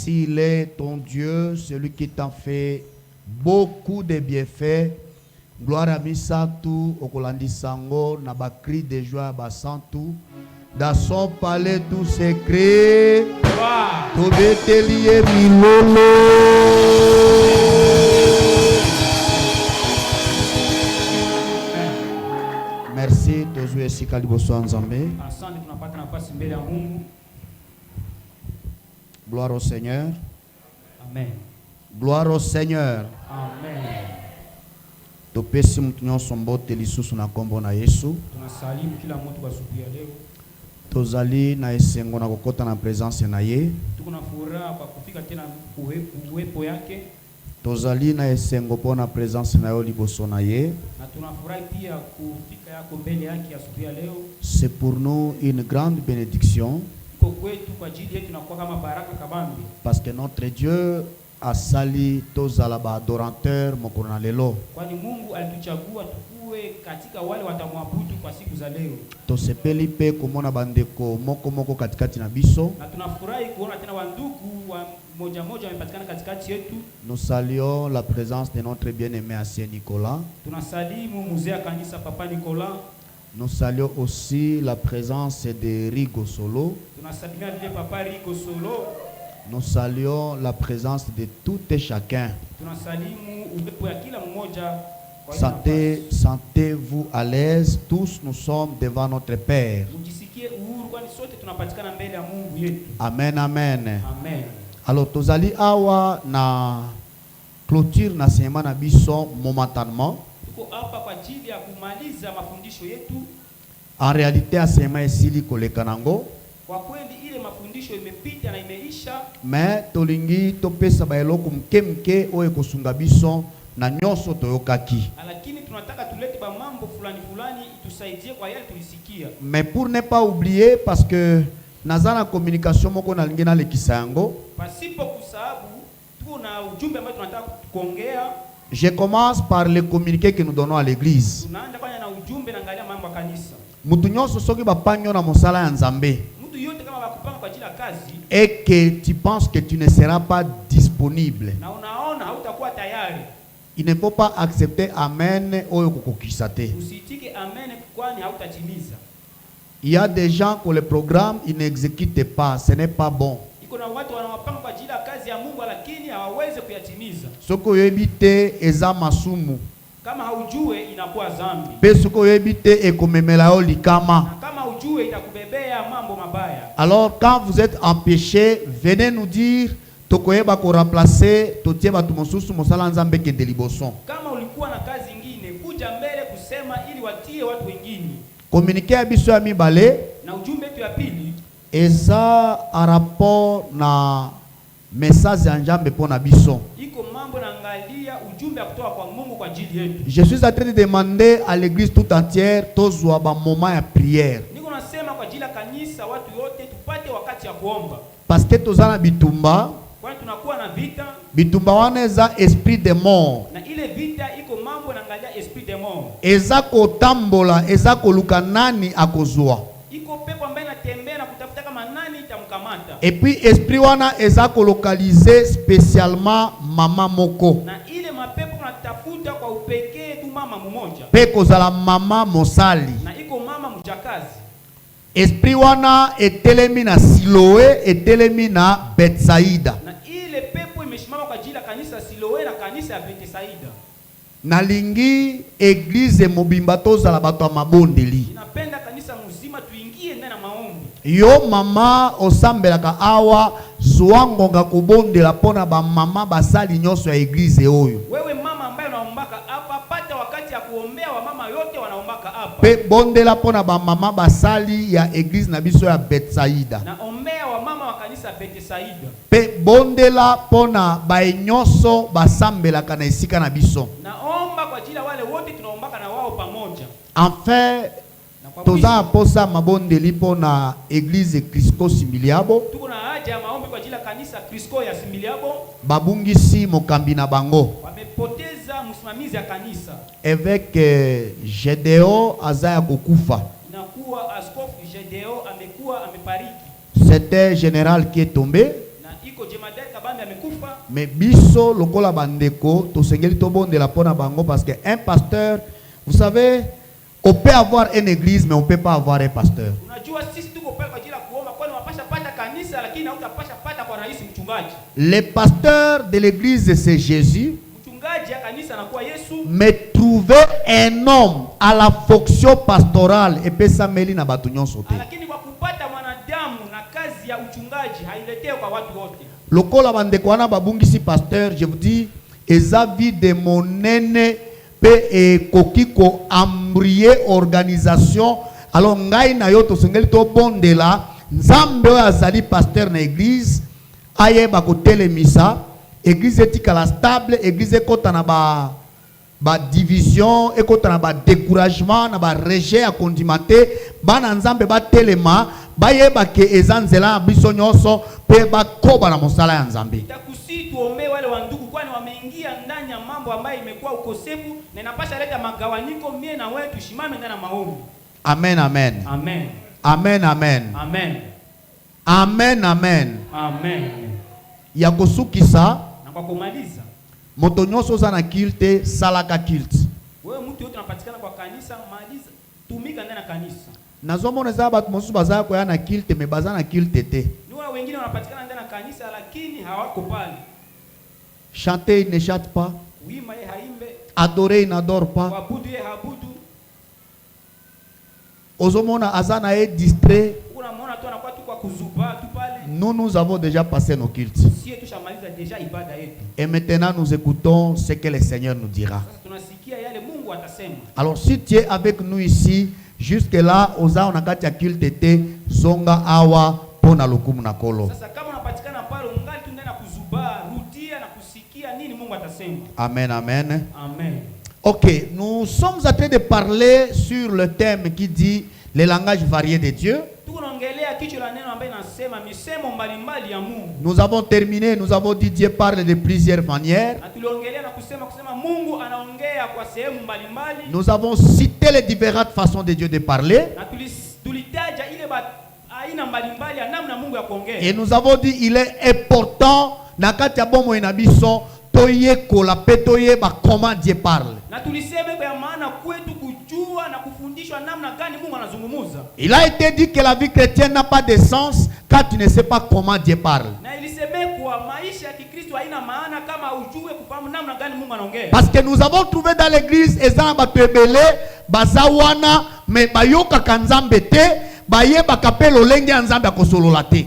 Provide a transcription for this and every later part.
s'il est ton Dieu, celui qui t'a fait beaucoup de bienfaits, gloire à Misatu, Okolandi Sango, Nabakri de joie, Basantu, dans son palais tout secret, Tobetelier Milolo. Merci, Tozoué Sikaliboso Nzambe. Gloire au Seigneur. Amen. Gloire au Seigneur. Amen. Topesi mtunyo sombote lisusu na kombo na Yesu. Tunasalimu kila mtu kwa siku ya leo. Tozali na esengo na kokota na presence na ye. Tuko na furaha kwa kufika tena uwepo yake. Tozali na esengo po na presence na yo liboso na ye. Na tunafurahi pia kufika yako mbele yake ya siku ya leo. C'est pour nous une grande bénédiction. Kwetu kwa ajili yetu inakuwa kama baraka kabambi. Parce que notre Dieu a sali tozala ba adorateur mokona lelo. Kwani Mungu alituchagua tukue katika wale watamwabudu kwa siku za leo. Tosepeli pe komona bandeko moko katikati na biso. Na tunafurahi kuona tena wandugu wa moja wamepatikana katikati yetu. Nous saluons la présence de notre bien-aimé Ancien Nicolas. Tunasalimu mzee kanisa Papa Nicolas. Nous saluons aussi la présence de Rigo Solo. Nous saluons la présence de tout et chacun. Sentez-vous à l'aise. Tous nous sommes devant notre Père. Amen, amen. Alors, tozali awa na clôture na sema na biso momentanément. En réalité, asema esili koleka nango. Kwa kweli ile mafundisho imepita na imeisha. Mais tolingi topesa baeloko mkemke oye kosunga biso na nyoso toyokaki. Lakini tunataka tulete ba mambo fulani itusaidie kwa yale tulisikia. Mais pour ne pas oublier, parce que nazana communication moko na lingena lekisa yango. Pasipo kusahabu tuna ujumbe ambao tunataka kuongea. Je commence par le communiqué que nous donnons à l'église. Tunaanza kwanza na ujumbe na angalia mambo ya kanisa. Mutu nyonso soki bapanyo na mosala ya Nzambe. Mutu yote kama bakupanga kwa ajili ya kazi. Et que tu penses que tu ne seras pas disponible. Na unaona hautakuwa tayari. Il ne faut pas accepter amen oyo kokokisa te. Usitike amen kwani hautatimiza. Il y a des gens que le programme ils n'exécutent pas, ce n'est pas bon. Kuna watu wanawapanga kwa ajili ya kazi ya Mungu lakini hawawezi kuyatimiza. Soko yebite eza masumu. Kama haujue inakuwa dhambi. Pe soko yebite ekomemela yo likama. Na kama ujue itakubebea mambo mabaya. Alors quand vous êtes en péché, venez nous dire tokoyeba ko remplacer totie batu mosusu mosala Nzambe ke deliboson. Kama ulikuwa na kazi nyingine kuja mbele kusema ili watie watu wengine. Communiquer biso ya mibale na ujumbe tu ya pili eza a rapport na message ya Nzambe pona biso. Iko mambo na angalia ujumbe kutoka kwa Mungu kwa ajili yetu. Je suis en train de demander à l'église tout entière tozwa ba moment ya prière. Niko nasema kwa ajili ya kanisa watu wote tupate wakati ya kuomba. Parce que tozana bitumba. Kwani tunakuwa na vita. Bitumba wana eza esprit de mort. Na ile vita iko mambo na angalia esprit de mort. Eza ko tambola, eza ko luka nani akozwa. Iko pepo ambaye anatembea na kutafuta kama nani itamkamata. Et puis esprit wana eza ko localiser spécialement mama moko. Na ile mapepo anatafuta kwa upekee tu mama mmoja. Pe kozala mama mosali. Na iko mama mjakazi. Esprit wana etelemi na Siloé, etelemi na Betsaida. Na ile pepo imeshimama kwa ajili ya kanisa Siloé na kanisa ya Betsaida. Nalingi église mobimba tozala bato ya mabondeli. Napenda kanisa mzima tuingie ndani ya maombi. Yo mama osambelaka awa zwangonga kubondela pona ba mama basali nyonso ya église oyo. Wewe mama ambaye unaombaka hapa pata wakati ya kuombea wa mama yote wanaombaka hapa. Pe bondela pona ba mama basali ya église na biso ya Betsaida. Na ombea wa mama wa kanisa Betsaida. Pe bondela pona ba nyonso basambelaka na esika na biso. Naomba kwa ajili ya wale wote tunaombaka na wao pamoja. Enfin toza posa mabondeli pona église Crisco Simbiliabo. Tuko na haja ya maombi kwa ajili ya kanisa Crisco ya Simbiliabo. Babungisi mokambi na bango. Wamepoteza msimamizi ya kanisa. Avec Gédéon azaya kokufa. Inakuwa askofu Gédéon amekuwa amefariki. C'était général qui est tombé. Na iko jemadari Mais biso lokola bandeko to sengeli to bondela pona bango parce que un pasteur, vous savez, on peut avoir une église mais on peut pas avoir un pasteur. Les pasteurs de l'église c'est Jésus. Mais trouver un homme à la fonction pastorale et puis ça meli na batu nyonso te. Lokola bandeko wana babungisi pasteur, je vous dis, eza vie de monene pe e kokiko ambrier organisation. Alors ngai na yo to sengeli to bondela nzambe oyo azali pasteur na église ayeba kotelemisa église etikala stable, église ekota na ba division, ekota na ba découragement, na ba rejet a kondimate, bana nzambe ba telema, bayeba ke ezanzela biso nyonso pe ba koba na mosala ya nzambe. Takusi tuombe wale wandugu kwani wameingia ndani ya mambo ambayo imekuwa ukosefu na inapasha leta magawanyiko mie na wewe tushimame ndani ya maombi. Amen amen. Amen. Amen amen. Amen. Amen amen. Amen. Ya kosukisa kwa kumaliza moto nyonso za na kilte salaka kilte. Wewe mtu yote unapatikana kwa kanisa maliza tumika ndani ya kanisa. Nazomona za batu mosusu bazaya kwa na kilte me bazana kilte te. Ni wao wengine wanapatikana ndani ya kanisa lakini hawako pale. Chanter il ne chante pas. Kuimba yeye haimbe. Adorer il n'adore pas. Kuabudu yeye haabudu. Ozomona azana est distrait. Unamwona tu anakuwa tu kwa kuzuba tu pale. Nous avons déjà passé nos cultes. Et maintenant nous écoutons ce que le Seigneur nous dira. Alors si tu es avec nous ici, jusque là, oza onakati ya culte te, zonga awa pona lokumu na kolo. Amen, amen. Amen. Ok, nous sommes en train de parler sur le thème qui dit les langages variés de Dieu. Nous avons terminé, nous avons dit Dieu parle de plusieurs manières. Nous avons cité les différentes façons de Dieu de parler. Et nous avons dit il est important comment Dieu parle. Il a été dit que la vie chrétienne n'a pas de sens quand tu ne sais pas comment Dieu parle. Parce que nous avons trouvé dans l'église mais bayoka kanzambe te baye bakapelo lenge nzambe akosolola te.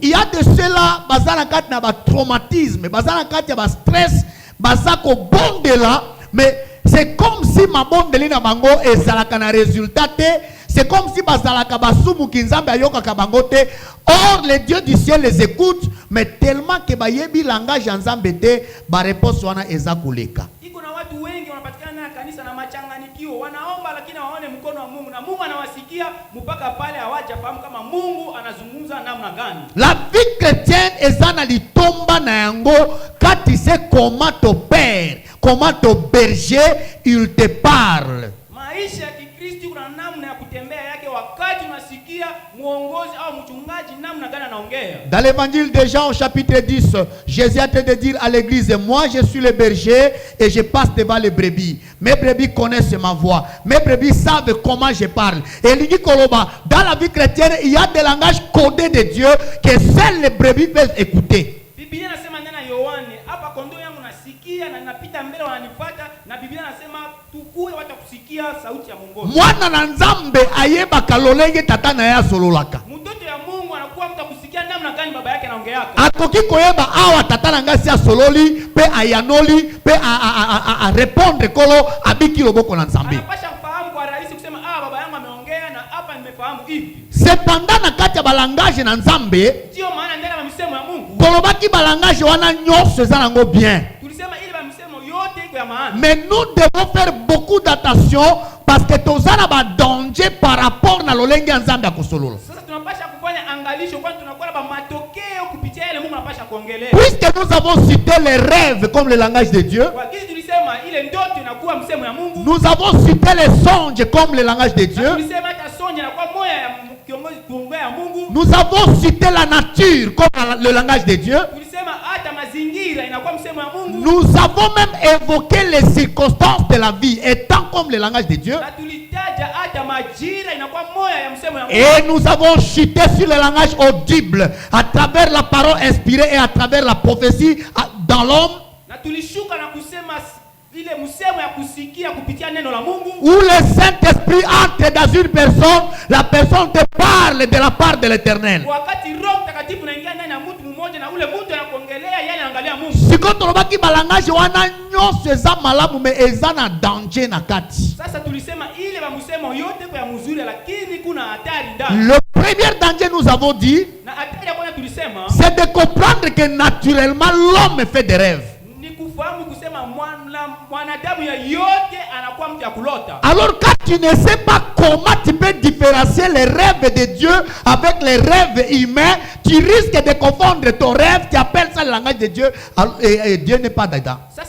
Il y a de cela bazana kat na ba traumatisme, bazana kat ya ba stress, bazako bondela, mais c'est comme si ma bondeli na bango ezalaka na résultat te. C'est comme si bazalaka basumu kinzambe ayoka kabango te. Or les dieux du ciel les écoutent, mais tellement que bayebi langage nzambe te, ba réponse wana ezakoleka. La vie chrétienne est dans les tomba na yango quand tu sais comment ton père, comment ton berger il te parle. Dans l'évangile de Jean au chapitre 10, Jésus a train de dire à l'église, moi je suis le berger et je passe devant les brebis. Mes brebis connaissent ma voix. Mes brebis savent comment je parle. Et il dit dans la vie chrétienne, il y a des langages codés de Dieu que seuls les brebis peuvent écouter. Mwana na nzambe ayeba kalolenge tata na ya sololaka. Akoki koyeba awa tata na ngasi ya sololi pe ayanoli pe a répondre kolo abiki loboko na nzambe. Cependant na kati ya balangage na nzambe kolobaki balangage wana nyonso eza nango bien. Mais nous devons faire beaucoup d'attention parce que tous ça a un danger par rapport à l'olenge nzambe akosolola. Puisque nous avons cité les rêves comme le langage de Dieu, nous avons cité les songes comme le langage de Dieu. Nous avons cité la nature comme le langage de Dieu. Nous avons même évoqué les circonstances de la vie étant comme le langage de Dieu. Et nous avons chuté sur le langage audible à travers la parole inspirée et à travers la prophétie dans l'homme. Où le Saint-Esprit entre dans une personne, la personne te parle de la part de l'Éternel. Si quand on va qui balangage wana nyonso eza malamu mais eza na danger na kati. Le premier danger nous avons dit, c'est de comprendre que naturellement l'homme fait des rêves. Alors quand tu ne sais pas comment tu peux différencier les rêves de Dieu avec les rêves humains, tu risques de confondre ton rêve, tu appelles ça le langage de Dieu et Dieu n'est pas dedans. C'est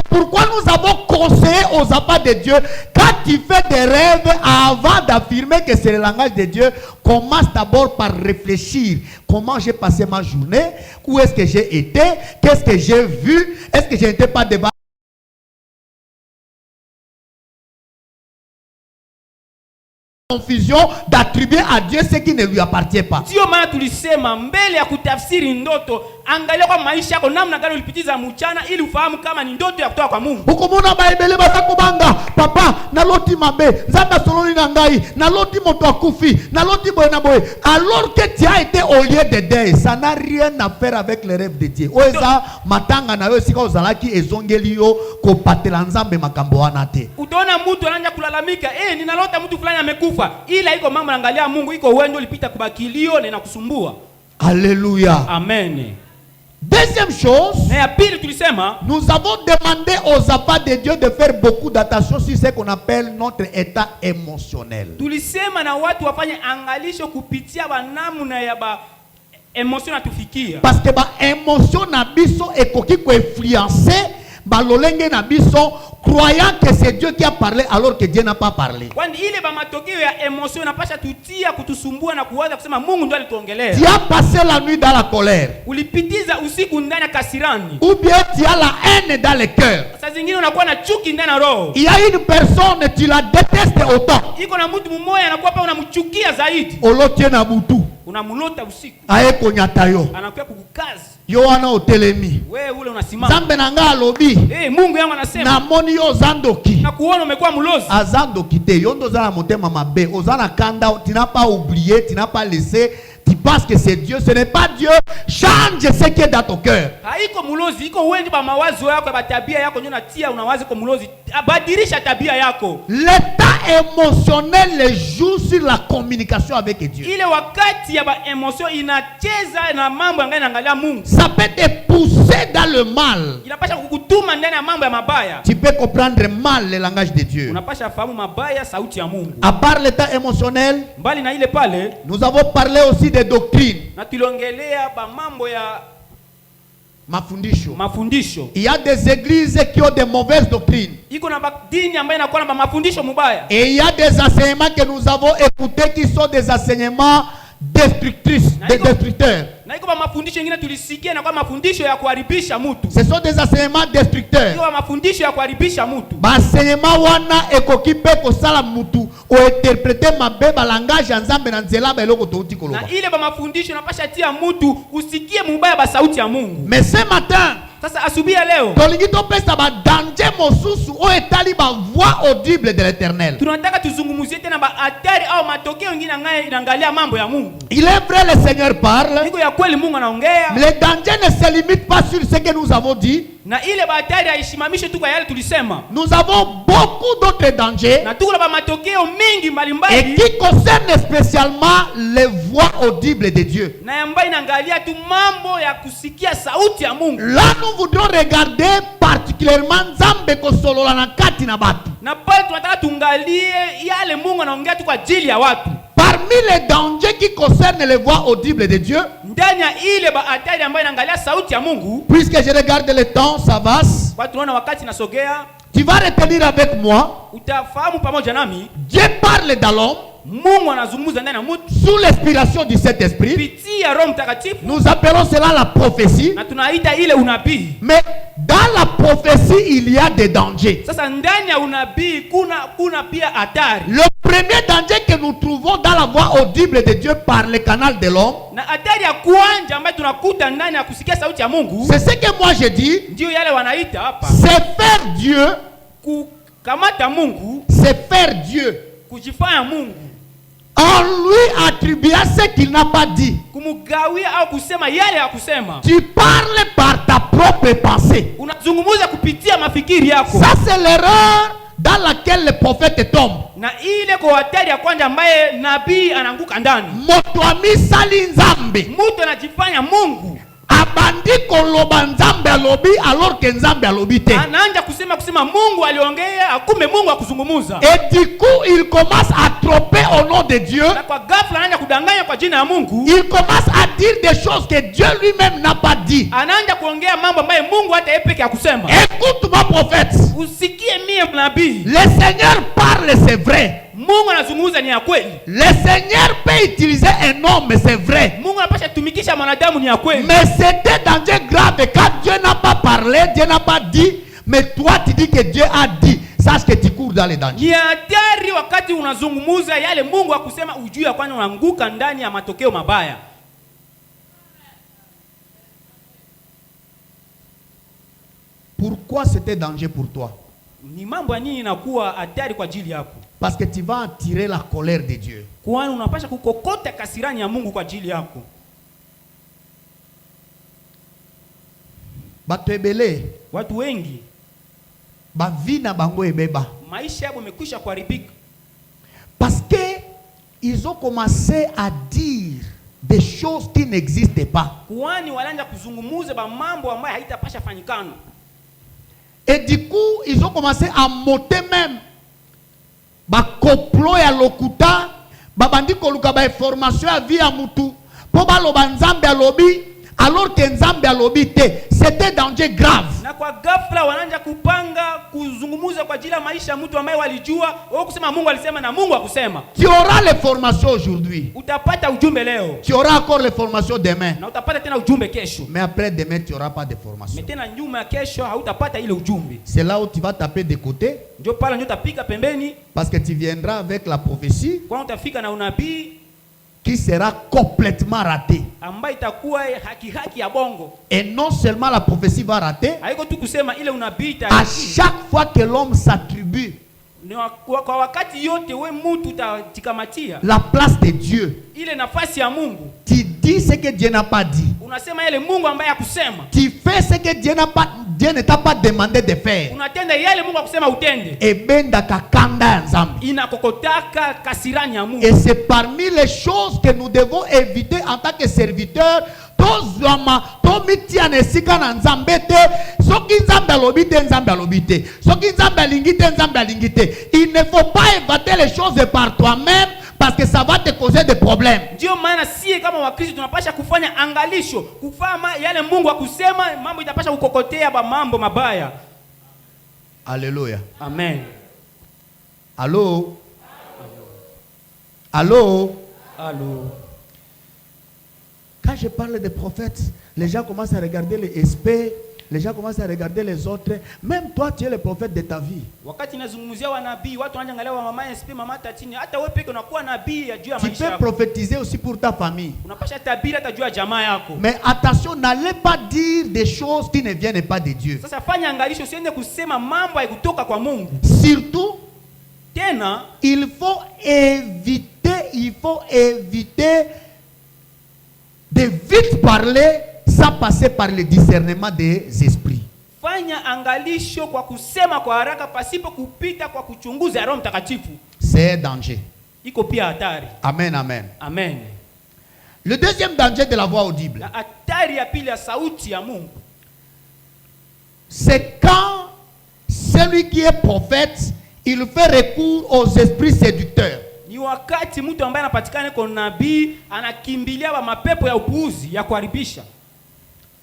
pourquoi nous avons conseillé aux enfants de Dieu, quand tu fais des rêves, avant d'affirmer que c'est le langage de Dieu, commence d'abord par réfléchir. Comment j'ai passé ma journée? Où est-ce que j'ai été? Qu'est-ce que j'ai vu? Est-ce que je n'étais pas devant confusion d'attribuer à Dieu ce qui ne lui appartient pas? Angalia kwa maisha yako namna gani ulipitiza mchana ili ufahamu kama ni ndoto ya kutoka kwa Mungu. Ukomona baibele basakubanga papa na loti mabe nzamba soloni na ngai na loti moto akufi na loti boy na boy alors que tu as été au lieu de Dieu, ça n'a rien à faire avec les rêves de Dieu. Oza matanga na yo sika ozalaki ezongeli yo ko patela nzambe makambo wana te. Utaona mtu anaanza kulalamika ninalota mtu fulani amekufa ila iko mambo angalia Mungu iko wewe ulipita kubakilio na inakusumbua. Alléluia. Amen. Deuxième chose, nous avons demandé aux enfants de Dieu de faire beaucoup d'attention sur ce qu'on appelle notre état émotionnel. Parce que l'émotion na biso ekoki ko influencer balolenge na biso croyant que c'est Dieu qui a parlé alors que Dieu n'a pas parlé. Tu as passé la nuit dans la colère. Ou bien tu as la haine dans le cœur. Il y a une personne, tu la détestes autant. Olotie na butu. Aye konyata yo. Yohana otelemi. Zambe nanga alobi. Mungu yangu anasema. Na moni yo zandoki. Na kuona umekuwa mlozi. Azandoki te. Yondo zana motema mabe. Ozana kanda. Tu n'as pas oublié. Tu n'as pas laissé. Tu penses que c'est Dieu. Ce n'est pas Dieu. Change ce qui est dans ton cœur. Haiko mlozi. Iko wendi ba mawazo yako ba tabia yako nyona tia unawazi ko mlozi. Badilisha tabia yako. L'état émotionnel joue sur la communication avec Dieu. Ile wakati ya ba émotion inacheza na mambo yangaye naangalia Mungu. Ça peut te pousser dans le mal. Inapasha kukutuma ndani ya mambo ya mabaya. Tu peux comprendre mal le langage de Dieu. Unapasha fahamu mabaya sauti ya Mungu. À part l'état émotionnel, mbali na ile pale, nous avons parlé aussi de doctrine. Na tuliongelea ba mambo ya mafundisho. Mafundisho. Il y a des églises qui ont des mauvaises doctrines. Iko na dini ambayo inakuwa na mafundisho mubaya. Et il y a des enseignements que nous avons écoutés qui sont des enseignements destructeurs. Ce sont des enseignements destructeurs. Enseignement wana ekokipe ko sala mutu o interpréter mabe ba langage ya nzambe na nzela ba eloko touti koloba. Na ile ba mafundisho napasha tia mutu usikie mubaya ba sauti ya Mungu. Mais ce matin, sasa asubuhi ya leo, tolingito pesa ba danger mosusu o etali ba voix audible de l'Éternel. Tunataka tuzungumuzie tena ba hatari au matokeo mengine inaangalia mambo ya Mungu. Il est vrai, le Seigneur parle. Iko ya kweli Mungu anaongea. Le danger ne se limite pas sur ce que nous avons dit. Na ile ba hatari haishimamishe tu kwa yale tulisema. Nous avons beaucoup d'autres dangers. Na tukula ba matokeo mengi mbalimbali. Et qui concerne spécialement les voix audibles de Dieu. Na ambayo inaangalia tu mambo ya kusikia sauti ya Mungu. Là nous voudrons regarder particulièrement Nzambe kosolola na kati na batu. Na pale tunataka tuangalie yale Mungu anaongea tu kwa ajili ya watu. Parmi les dangers qui concernent les voix audibles de Dieu, ndani ya ile hatari ambayo inaangalia sauti ya Mungu. Puisque je regarde le temps s'avance, kwa tunaona wakati nasogea, tu vas retenir avec moi, utafahamu pamoja nami, Dieu parle dans l'homme Mungu anazungumza ndani ya mtu sous l'inspiration du Saint-Esprit. kupitia Roho Mtakatifu. Nous appelons cela la prophétie. Na tunaita ile unabii. Mais dans la prophétie, il y a des dangers. Sasa ndani ya unabii kuna pia hatari. Le premier danger que nous trouvons dans la voix audible de Dieu par le canal de l'homme, na hatari ya kwanza ambayo tunakuta ndani ya kusikia sauti ya Mungu, c'est ce que moi je dis, ndio yale wanaita hapa, c'est faire Dieu, kukamata Mungu, c'est faire Dieu, kujifanya Mungu, en lui attribuer ce qu'il n'a pas dit. kumugawia au kusema yale ya kusema. Tu parles par ta propre pensée. Unazungumza kupitia mafikiri yako. Ça c'est l'erreur dans laquelle le prophète tombe. Na ile kwa hatari ya kwanza ambaye nabii anaanguka ndani. Moto amesali nzambe, mtu anajifanya Mungu, abandi koloba nzambe alobi alors que nzambe alobi te. Anaanza kusema Mungu aliongea, akumbe Mungu akuzungumuza. Et du coup, il commence à tromper au nom de Dieu. Na kwa ghafla anaanza kudanganya kwa jina ya Mungu. Il commence à dire des choses que Dieu lui-même n'a pas dit. Anaanza kuongea mambo ambayo Mungu hata yeye peke akusema. Écoute-moi prophète. Usikie mie nabii. Le Seigneur parle, c'est vrai. Mungu anazungumza ni ya kweli. Le Seigneur peut utiliser un homme, c'est vrai. Mungu anapasha tumikisha mwanadamu ni ya kweli. Mais c'était danger grave quand Dieu n'a pas parlé, Dieu n'a pas dit, mais toi tu dis que Dieu a dit. Sache que tu cours dans les dangers. Ni hatari wakati unazungumuza yale Mungu akusema, ujue ya kwani unaanguka ndani ya matokeo mabaya. Pourquoi c'était danger pour toi? Ni mambo ya nini inakuwa hatari kwa ajili yako? Parce que tu vas attirer la colère de Dieu. Kwani unapasha kukokota kasirani ya Mungu kwa ajili yako. Bato ebele, watu wengi bavi na bango ebeba. Maisha yao yamekwisha kuharibika. Parce que ils ont commencé à dire des choses qui n'existent pas. Kwani walianza kuzungumuza ba mambo ambayo haitapasha fanyikana. Et du coup, ils ont commencé à monter même ba koplo ya lokuta, ba bandi koluka ba information ya vie ya mutu, po ba loba nzambe alobi, alors que nzambe alobi te. C'était danger grave. Na kwa ghafla wanaanza kupanga kuzungumuza kwa ajili ya maisha ya mtu ambaye walijua wao kusema Mungu alisema na Mungu akusema. Tu auras les formations aujourd'hui. Utapata ujumbe leo. Tu auras encore les formations demain. Na utapata tena ujumbe kesho. Mais après demain, tu n'auras pas de formation. Mais tena nyuma ya kesho hautapata ile ujumbe. C'est là où tu vas taper de côté. Ndio pala ndio utapika pembeni. Parce que tu viendras avec la prophétie. Kwa utafika na unabii qui sera complètement raté. ambayo itakuwa haki ya bongo. Et non seulement la prophétie va rater, haiko tu kusema ile unabii à chaque fois que l'homme s'attribue kwa wakati yote we mtu utajikamatia la place de Dieu, ile nafasi ya Mungu, tu dis ce que Dieu n'a pas dit, unasema ile Mungu ambaye akusema, tu fais ce que Dieu ne t'a pas demandé de faire, unatenda yale Mungu akusema utende, et benda kakanda nzambi, inakokotaka kasirani ya Mungu. Et c'est parmi les choses que nous devons éviter en tant que serviteurs. Tozama tomitia nesika na nzambe te, soki nzambe alobite nzambe alobite, soki nzambe alingite nzambe alingite. Il ne faut pas éviter les choses par toi-même parce que ça va te causer des problèmes. Ndio maana sie kama Wakristo tunapasha kufanya angalisho, kufanya yale Mungu akusema, mambo itapasha kukokotea ba mambo mabaya. Alléluia. Amen. Allô? Allô? Allô? Quand je parle des prophètes, les gens commencent à regarder les experts, les gens commencent à regarder les autres. Même toi, tu es le prophète de ta vie. Wakati nazungumzia wanabii, watu wanaangalia wa mama SP, mama tatini, hata wewe peke unakuwa nabii ya juu ya maisha yako. Tu peux prophétiser aussi pour ta famille. Unapasha tabiri hata juu ya jamaa yako. Mais attention, n'allez pas dire des choses qui ne viennent pas de Dieu. Sasa fanya angalisho, usiende kusema mambo haikutoka kwa Mungu. Surtout, tena il faut éviter de vite parler sans passer par le discernement des esprits. Fanya angalisho kwa kusema kwa haraka pasipo kupita kwa kuchunguza Roho Mtakatifu. C'est un danger. Iko pia hatari. Amen, amen. Amen. Le deuxième danger de la voix audible, na hatari ya pili ya sauti ya Mungu, c'est quand celui qui est prophète, il fait recours aux esprits séducteurs. Ni wakati mtu ambaye anapatikana kwa nabii anakimbilia wa mapepo ya upuuzi ya kuharibisha.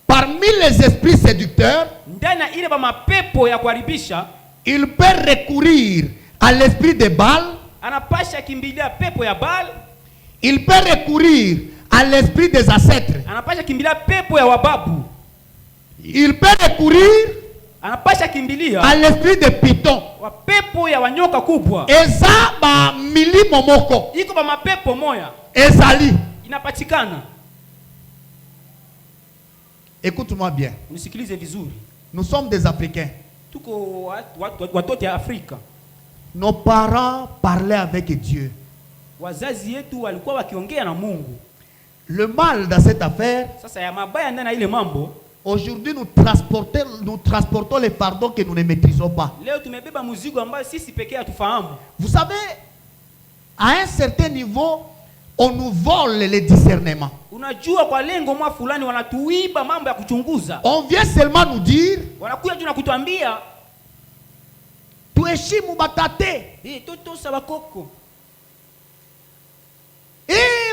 Parmi les esprits séducteurs, ndani ile ba mapepo ya kuharibisha, il peut recourir à l'esprit de Baal. Anapasha kimbilia pepo ya Baal. Il peut recourir à l'esprit des ancêtres. Anapasha kimbilia pepo ya wababu. Il peut recourir anapasha kimbilia à l'esprit de Python. Wa pepo ya wanyoka kubwa. Eza ba milimo moko. Iko ba mapepo moya. Ezali. Inapatikana. Écoute-moi bien. Nisikilize vizuri. Nous sommes des Africains. Tuko watoto ya Afrika. Nos parents parlaient avec Dieu. Wazazi yetu walikuwa wakiongea na Mungu. Le mal dans cette affaire, sasa ya mabaya ndani ile mambo, aujourd'hui nous transportons les pardons que nous ne maîtrisons pas. Leo tumebeba mzigo ambao sisi pekee hatufahamu. Vous savez, à un certain niveau, on nous vole les discernements. Unajua kwa lengo mwa fulani wanatuiba mambo ya kuchunguza. On vient seulement nous dire, wanakuja tu na kutuambia tuheshimu batate. Toto sabakoko.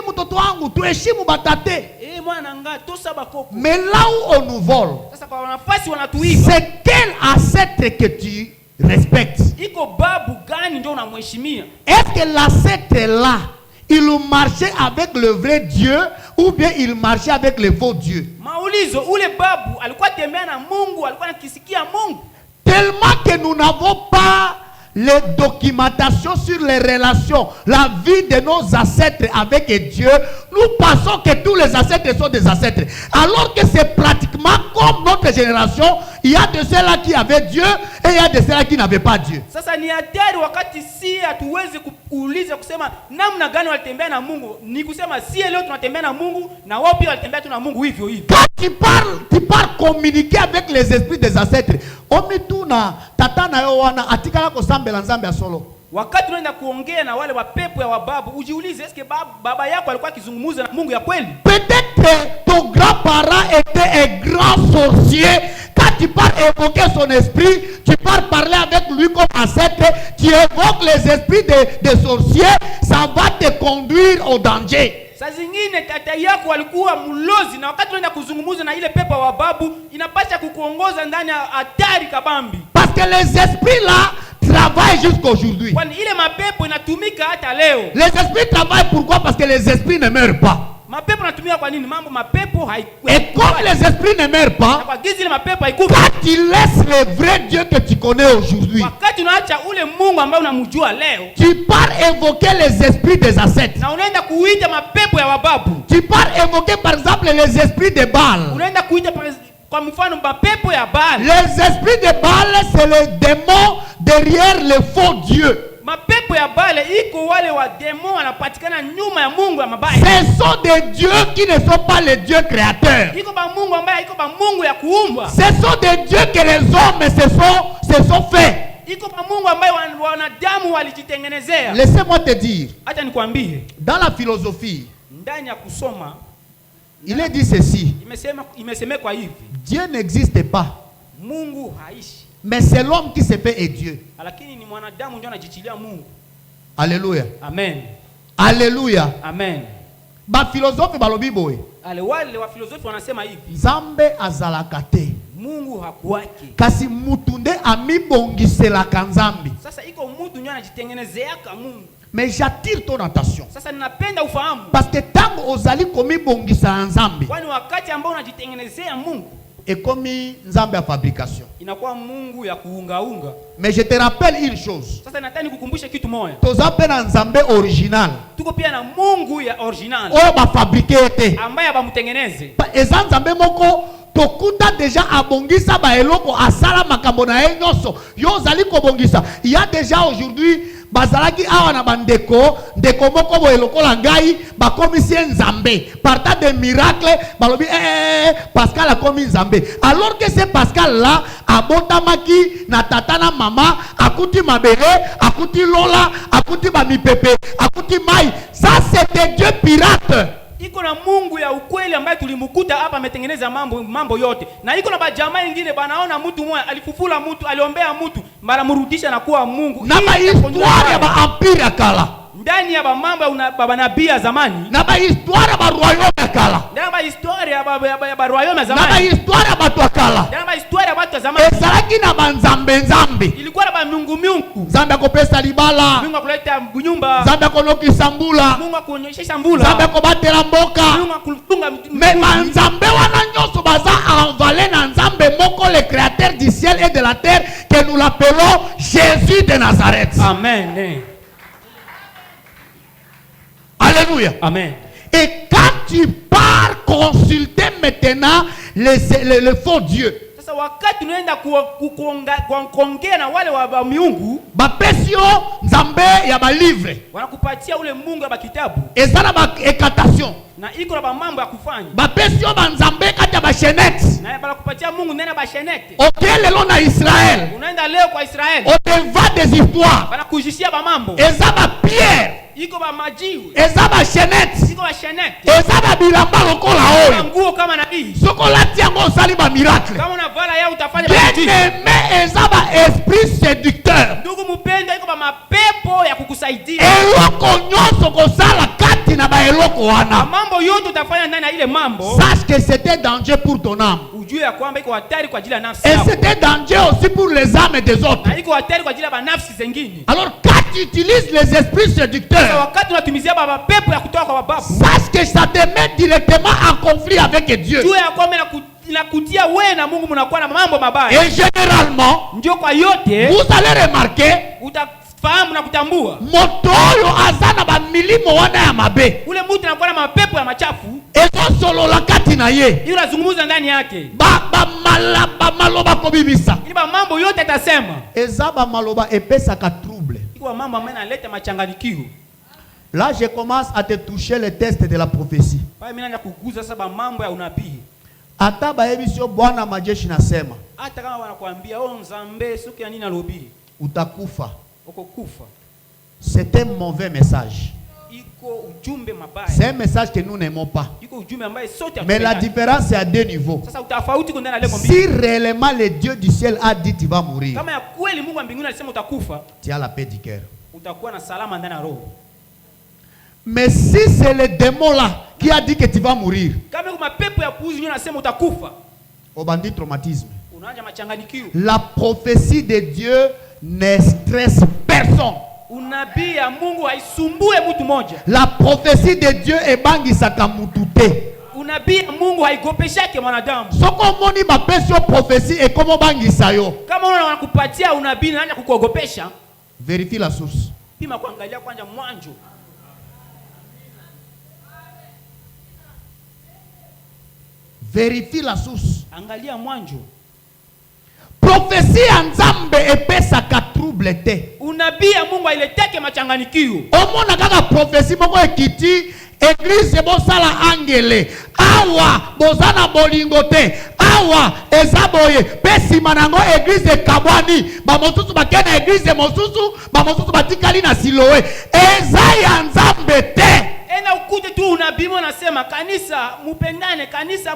Mtoto wangu tuheshimu batate. Mwana nga tosa bakoko. Mais là où on nous vole, sasa kwa nafasi wanatuiba, c'est quel ancêtre que tu respectes? Iko babu gani ndio unamheshimia? Est-ce que l'ancêtre là, il marchait avec le vrai Dieu ou bien il marchait avec le faux Dieu? Maulizo, ule babu alikuwa tembea na Mungu, alikuwa anakisikia Mungu? Tellement que nous n'avons pas les documentations sur les relations, la vie de nos ancêtres avec Dieu, nous pensons que tous les ancêtres sont des ancêtres. Alors que c'est pratiquement comme notre génération, il y a de ceux-là qui avaient Dieu et il y a de ceux-là qui n'avaient pas Dieu. Sasa ni hatari wakati si hatuwezi kuuliza kusema namna gani walitembea na Mungu. Ni kusema si leo tunatembea na Mungu na wao pia walitembea tu na Mungu hivyo hivyo. Quand tu parles communiquer avec les esprits des ancêtres, omituna tata na yo wana atikala ko sambela nzambe ya solo. Wakati unaenda kuongea na wale wapepo ya wababu, ujiulize eske baba yako alikuwa akizungumza na Mungu ya kweli? Peut-être ton grand-parent était un grand sorcier. Quand tu pars évoquer son esprit, tu pars parler avec lui comme ancêtre, tu évoques les esprits des sorciers, ça va te conduire au danger. Saa zingine tata yako alikuwa mlozi na wakati unaenda kuzungumza na ile pepo wa babu inapasha kukuongoza ndani ya hatari kabambi. Parce que les esprits là travaillent jusqu'aujourd'hui. Kwani ile mapepo inatumika hata leo. Les esprits travaillent pourquoi? Parce que les esprits ne meurent pas. Mapepo natumia kwa nini? Mambo mapepo haikuwa. Et comme les esprits ne meurent pas, kwa gizi ile mapepo haikuwa. Quand tu laisses le vrai Dieu que tu connais aujourd'hui, wakati unaacha ule Mungu ambaye unamjua leo, tu pars évoquer les esprits des ancêtres. Na unaenda kuita mapepo ya wababu. Tu pars évoquer par exemple les esprits de Baal. Unaenda kuita kwa mfano mapepo ya Baal. Les esprits de Baal, c'est le démon derrière le faux Dieu. Mapepo ya Baal iko wale wa démon wanapatikana nyuma ya Mungu ya mabaya. Ce sont des dieux qui ne sont pas les dieux créateurs. Iko ba Mungu ambaye iko ba Mungu ya kuumba. Ce sont des dieux que les hommes se sont faits. Iko ba Mungu ambaye wanadamu walijitengenezea. Laissez-moi te dire. Acha nikwambie. Dans la philosophie, ndani ya kusoma, il est dit ceci. Imesemekwa hivi. Dieu n'existe pas. Mungu haishi. Mais c'est l'homme qui se fait et Dieu. Lakini ni mwanadamu ndio anajichilia Mungu. Alléluia. Amen. Alléluia. Amen. Ba philosophe balobi boy. Wale wa filosofi wanasema hivi. Nzambe azalakate. Mungu hakuwake. Kasi mutunde amibongiselaka nzambi. Sasa iko mtu ndio anajitengenezeaka Mungu. Mais j'attire ton attention. Sasa ninapenda ufahamu. Parce que tango ozali komibongisa nzambi. Kwani wakati ambao unajitengenezea Mungu, et comme nzambe ya fabrication, inakuwa Mungu ya kuungaunga. Mais je te rappelle une chose. Sasa nataka nikukumbushe kitu moja. Tozape na nzambe original. Tuko pia na Mungu ya original. O ba fabriquer ambaye bamutengeneze. Eza nzambe moko tokuta déjà abongisa ba eloko asala makambo na ye nyonso. Yo zali ko bongisa. Il y a déjà aujourd'hui bazalaki awa na bandeko ndeko moko bo eloko la ngai ba komisie nzambe partant de miracle balobi Pascal a commis nzambe alors que c'est Pascal là abotamaki na tata na mama akuti mabele akuti lola akuti ba mipepe akuti mai. Ça c'était Dieu pirate. Iko na Mungu ya ukweli ambaye tulimkuta hapa ametengeneza mambo yote. Na iko na bajamaa wengine banaona mtu mmoja alifufula mtu, aliombea mtu, mara mrudisha na kuwa Mungu. Na ba histoire ya ba empire kala. ndani ya mambo ya baba nabii ya zamani na ba histoire ba royaume ya kala ndani ba histoire ya ba royaume ya zamani na ba histoire ya batu kala ndani ba histoire ya watu wa zamani ezalaki na banzambe nzambe ilikuwa na ba miungu nzambe akopesa libala Mungu akuleta nyumba nzambe akonokisa mbula Mungu akuonyesha mbula nzambe akobatela mboka Mungu akutunga mais banzambe wana nyonso baza envalé na nzambe moko le créateur du ciel et de la terre que nous l'appelons Jésus de Nazareth. Amen. Alléluia. Amen. Et quand tu pars consulter maintenant le faux Dieu, sasa wakati unaenda kuongea na wale wa miungu bapesio nzambe ya ba livre wanakupatia ule mungu ya kitabu ezana ba écatation na iko na mambo ya kufanya bapesio banzambe kati ya ba chenette na banakupatia mungu ndani ya ba chenette okelelo na Israël unaenda leo kwa Israeli au devant des histoires banakujishia ba mambo eza ba pierre iko ba majiwe eza ba chenette iko ba chenette eza ba bilamba lokola oyo nguo kama nabii sokolati yango osali ba miracle kama unavala yao utafanya bien-aimé eza ba esprit séducteur ndugu mpenda iko ba mapepo ya kukusaidia eloko nyonso kosala kati na ba eloko wana mambo yote utafanya ndani ya ile mambo sache que c'était danger pour ton âme ujue ya kwamba iko hatari kwa ajili ya nafsi et yako c'était danger aussi pour les âmes des autres na iko hatari kwa ajili ya nafsi zingine alors quand tu utilises les esprits séducteurs wakati unatumizia baba pepo ya kutoka kwa bababu sache que ça te met directement en conflit avec Dieu jua ya kwamba inakutia wewe na Mungu mnakuwa na mambo mabaya et généralement ndio kwa yote vous allez remarquer utafahamu na kutambua moto oyo azana ba milimo wana ya mabe ule mtu anakuwa na mapepo ya machafu ezo solo la kati na ye hiyo lazungumza ndani yake ba maloba kobibisa ili ba mambo yote atasema eza ba maloba epesaka trouble iko mambo ambayo yanaleta machanganikio. Là je commence à te toucher le test de la prophétie. Pale mimi naanza kuguza sasa mambo ya unabii. Hata baebisio Bwana majeshi nasema hata kama wanakuambia nzambe suki ya nini alobi utakufa. Uko kufa. C'est un mauvais message. Iko ujumbe mabaya. C'est un message que nous n'aimons pas. Iko ujumbe ambaye sote. Mais la différence est à deux niveaux. Sasa utafauti kuna ndani ya level si réellement le Dieu du ciel a dit tu vas mourir, kama ya kweli Mungu wa mbinguni alisema utakufa, tu as la paix du cœur. Utakuwa na salama ndani ya roho. Mais si c'est le démon là qui a dit que tu vas mourir, kama kuna pepo ya puuzi unasema utakufa, obandi traumatisme. Unaanza machanganikio. La prophétie de Dieu ne stresse personne. Unabii ya Mungu haisumbue mtu mmoja. La prophétie de Dieu ebangisaka mutu te. Unabii ya Mungu haigopeshake mwanadamu. Soko moni bapesio prophétie ekomo bangisa yo. Kama unaona wanakupatia unabii na kukuogopesha, vérifie la source. Pima kuangalia kwanza mwanzo. Vérifie la source. Angalia mwanzo. Prophétie ya Nzambe epesaka trouble te. Unabii ya Mungu haileteke machanganikio. Omona kaka prophétie moko ekiti église bosala angele. Awa bozana bolingo te. Awa ezaboye pesima nango église kabwani. Ba mosusu bakena église mosusu, ba mosusu batikali na Siloé. Eza ya Nzambe te. Ena ukute tu unabii unasema kanisa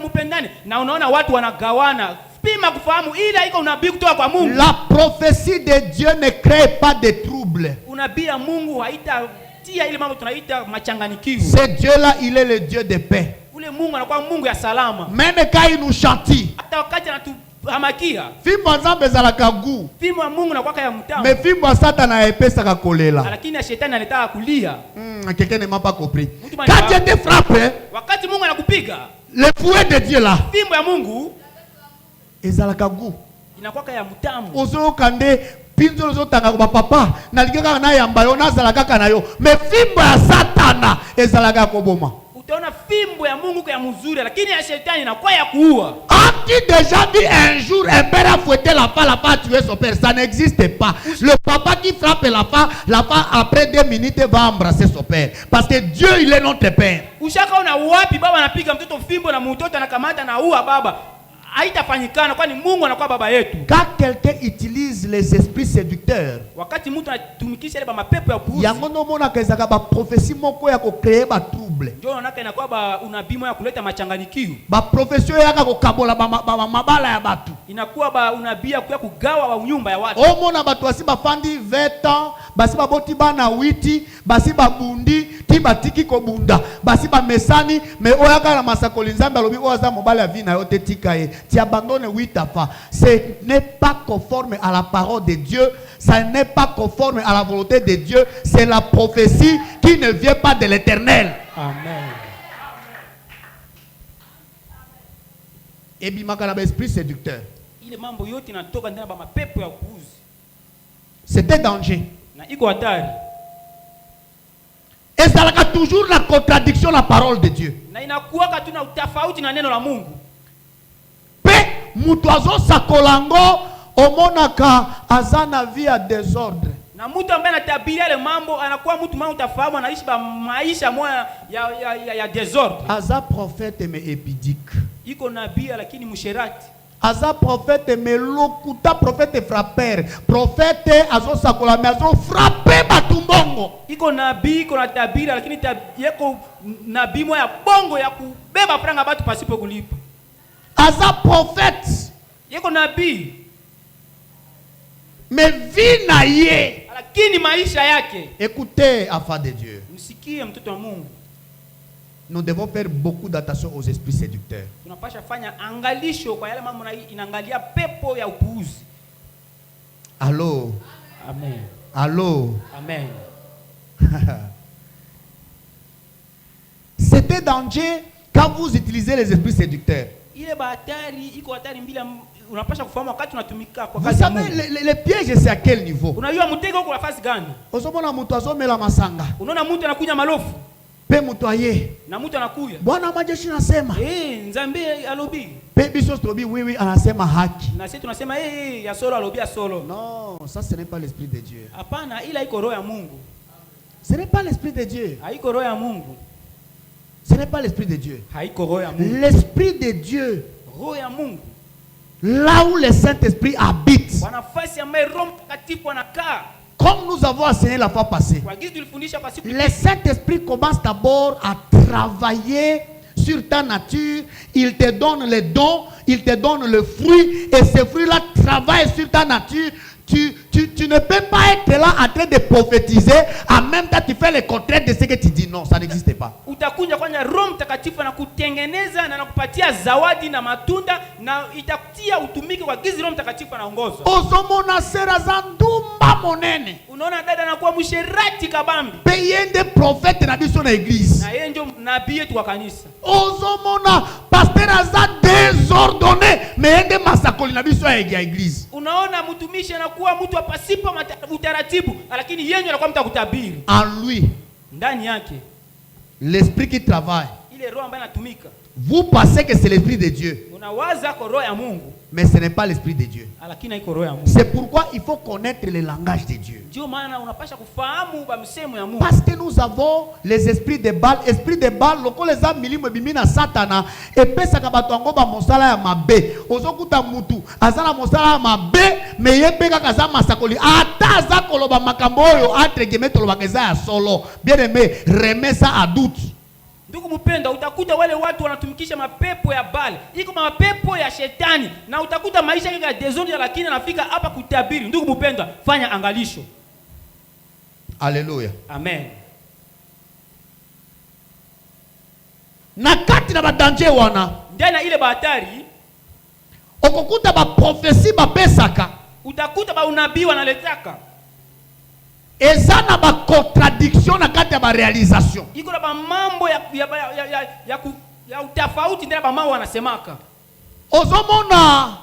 mupendane na unaona watu wanagawana. Pima kufahamu ila iko unabii kutoka kwa Mungu. La prophétie de Dieu ne crée pas de trouble. Unabii ya Mungu haitatia ile mambo tunaita machanganikio. Ce Dieu là, il est le Dieu de paix. Ule Mungu anakuwa Mungu ya salama. Même quand il nous chante. Hata wakati anatuhamakia. Fimbo Nzambe ezalaka gu. Fimbo ya Mungu inakuwa ya mtamu. Mais fimbo ya Satana epesaka kolela. Lakini ya shetani anataka kulia. Quelqu'un ne m'a pas compris. Quand Dieu te frappe, wakati Mungu anakupiga, le fouet de Dieu là, fimbo ya Mungu ezalaka gu. Inakuwa ya mtamu. Ozo kande pinzo zo tanga kwa papa, na ligaka na yamba yo nazalaka kana yo. Mais fimbo ya Satana ezalaka koboma. Utaona fimbo ya Mungu ya mzuri lakini ya shetani inakuwa ya kuua. As-tu déjà vu un jour un père a fouetté la femme a tué son père? Ça n'existe pas. Le papa qui frappe la femme après 2 minutes va embrasser son père. Parce que Dieu il est notre père. Ushaka una wapi baba anapiga mtoto fimbo na mtoto anakamata na ua baba? Haitafanyikana kwani Mungu anakuwa baba yetu. Quand quelqu'un utilise les esprits séducteurs, wakati mtu anatumikisha ile mapepo ya puuzi, yango no mona kezaka ba prophétie moko ya ko créer ba trouble. Ndio unaona inakuwa ba unabii ya kuleta machanganikio. Ba prophétie yaka ko kabola ba mabala ya batu. Inakuwa ba unabii ya kugawa wa nyumba ya watu. O mona batu asi ba fandi 20 ans, basi baboti bana 8, basi babundi, ti batiki ko bunda, basi ba mesani, mais oyaka na masakoli nzambe alobi oza mobali ya vie na yo te tika ye. Tu abandonnes 8 enfants. Ce n'est pas conforme à la parole de Dieu, ça n'est pas conforme à la volonté de Dieu, c'est la prophétie qui ne vient pas de l'Éternel. Amen. Et bimaka na esprit séducteur. Ile mambo yote natoka ndani ba mapepo ya kuuzi. C'était danger. Na iko hatari. Et ça a toujours la contradiction la parole de Dieu. Na inakuwa tuna utafauti na neno la Mungu. Pe mutwazo sakolango omonaka azana via désordre. Na mtu ambaye anatabiria ile mambo anakuwa mtu mmoja utafahamu anaishi maisha moja ya désordre. Aza prophète mais épidique. Iko nabii lakini msherati. Aza prophète mais lokuta prophète frappeur. Prophète azo sakola mais azo frapper batumbongo. Iko nabii iko na tabira lakini yeko nabii moja bongo ya kubeba franga batu pasipo kulipa. Aza prophète. Yeko nabii mais vie na ye. Lakini maisha yake. Écoutez, enfants de Dieu. Msikie mtoto wa Mungu. Nous devons faire beaucoup d'attention aux esprits séducteurs. Tunapasha fanya angalisho kwa yale mambo inaangalia pepo ya upuuzi. Allô. Amen. Allô. Amen. C'était danger quand vous utilisez les esprits séducteurs. Ile batari iko hatari mbili unapasha kufahamu wakati unatumika kwa Vous kazi ya savez Mungu. les pièges c'est à quel niveau? Unajua mtego uko nafasi gani? Ozomona mutu azomela masanga. Unaona mtu anakunya malofu. Pe mutu aye. Na mtu anakuya. Bwana majeshi nasema. Nzambe alobi. Pe biso tobi oui anasema haki. Na sisi tunasema ya solo alobi ya solo. Non, ça ce n'est pas l'esprit de Dieu. Hapana, ila iko roho ya Mungu. Ce n'est pas l'esprit de Dieu. Haiko roho ya Mungu. Ce n'est pas l'esprit de Dieu. Haiko roho ya Mungu. L'esprit de Dieu. Roho ya Mungu. Là où le Saint-Esprit habite. Kwa nafasi ambayo Roho Mtakatifu anakaa. Comme nous avons enseigné la fois passée. Le Saint-Esprit commence d'abord à travailler sur ta nature. Il te donne les dons, il te donne le fruit. Et ce fruit-là travaille sur ta nature. Tu ne peux pas être là en train de prophétiser. En même temps, tu fais le contraire de ce que tu dis. Non, ça n'existe pas. Utakuja kwanza Roho Mtakatifu anakutengeneza na anakupatia zawadi na matunda na itakutia utumike kwa gizi Roho Mtakatifu anaongoza. Ozomona sera zandumba monene. Unaona dada anakuwa msherati kabambi. Payende prophète na biso na église. Na yeye ndio nabii yetu wa kanisa. Ozomona pasteur aza désordonné mais ende masakoli na biso ya église. Unaona mtumishi anakuwa mtu apasipo utaratibu lakini yeye anakuwa mtu akutabiri. En lui, ndani yake l'esprit qui travaille. Ile roho ambayo inatumika. Vous pensez que c'est l'esprit de Dieu. Unawaza kwa roho ya Mungu. Mais ce n'est pas l'esprit de Dieu. Lakini iko roho ya Mungu. C'est pourquoi il faut connaître le langage de Dieu. Ndio maana unapaswa kufahamu msemo ya Mungu. Parce que nous avons les esprits de Baal, esprit de Baal, loko les âmes milimo bimina satana et pesa kabato ngo ba mosala ya mabe. Ozokuta mutu azana mosala ya mabe mais yebeka kaza masakoli ata za koloba makambo oyo entre guillemets toloba keza ya solo. Bien aimé, remets ça à doute. Ndugu mpenda, utakuta wale watu wanatumikisha mapepo ya Baal, iko mapepo ya shetani na utakuta maisha yake ya désordre lakini anafika hapa kutabiri. Ndugu mpenda, fanya angalisho. Alléluia. Amen. Na kati na danger wana ndana ile batari okokuta ba prophétie ba pesaka, utakuta ba unabii wanaletaka ezana ba contradiction na kati ya ba réalisation. Iko na ba mambo ya utafauti ndana ba mambo wanasemaka. Ozomona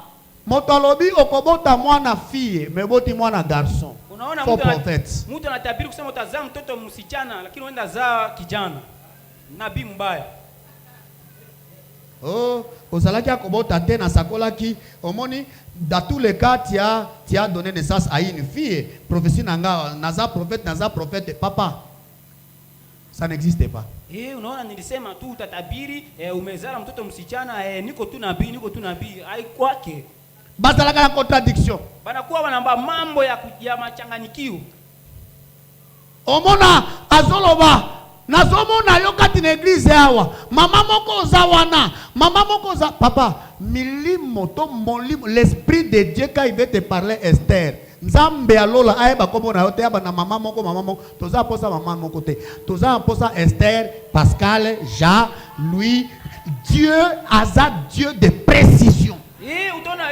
motalobi okobota mwana fille meboti mwana garçon. Unaona mtu anatabiri kusema utazaa mtoto msichana lakini uenda zaa kijana. Nabii mbaya. Oh, ozalaki akobota te na sakolaki omoni dans tous les cas tu as donné naissance à une fille. Prophétie nanga naza prophète papa. Ça n'existe pas. Unaona nilisema tu utatabiri umezala mtoto msichana niko tu nabii haikwake. Bazalaka na contradiction. Banakuwa wanamba mambo ya machanganyikio. Omona azoloba nazomona yo kati na église yawa mama moko zawana mama moko za papa milimo to molimo l'esprit de Dieu quand il veut te parler Esther Nzambe alola ayeba kombo na yote aba na mama moko toza posa mama moko te toza posa Esther, Pascal, Jean, Louis. Dieu aza Dieu de précision. Utona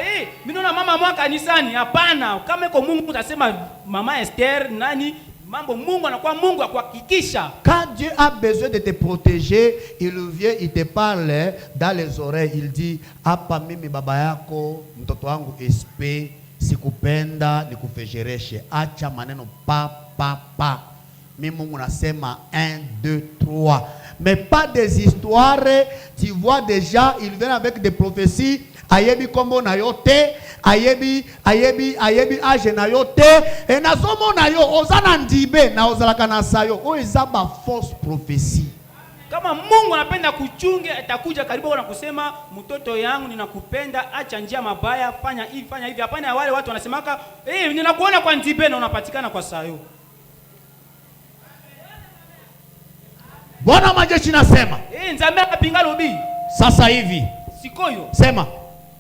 minona mama mwa kanisani hapana kama kwa Mungu utasema mama Esther nani mambo Mungu anakuwa Mungu akuhakikisha. Quand Dieu a besoin de te protéger, il vient, il te parle dans les oreilles, il dit hapa mimi baba yako mtoto wangu SP sikupenda nikufejereshe, acha maneno pa. Mimi Mungu nasema 1 2 3, mais pas des histoires. Tu vois déjà, ils viennent avec des prophéties. Ayebi kombo na yote, ayebi age na yote, et nazomo na yo ozana ndibe na ozalaka na sayo, o ezaba fausse prophétie. Kama Mungu anapenda kuchunge, atakuja karibu na kusema mtoto yangu ninakupenda, acha njia mabaya, fanya hivi. Hapana wale watu wanasemaka, ninakuona kwa ndibe na unapatikana kwa sayo. Bwana majeshi nasema, Nzambe akapinga lobi. Sasa hivi sikoyo sema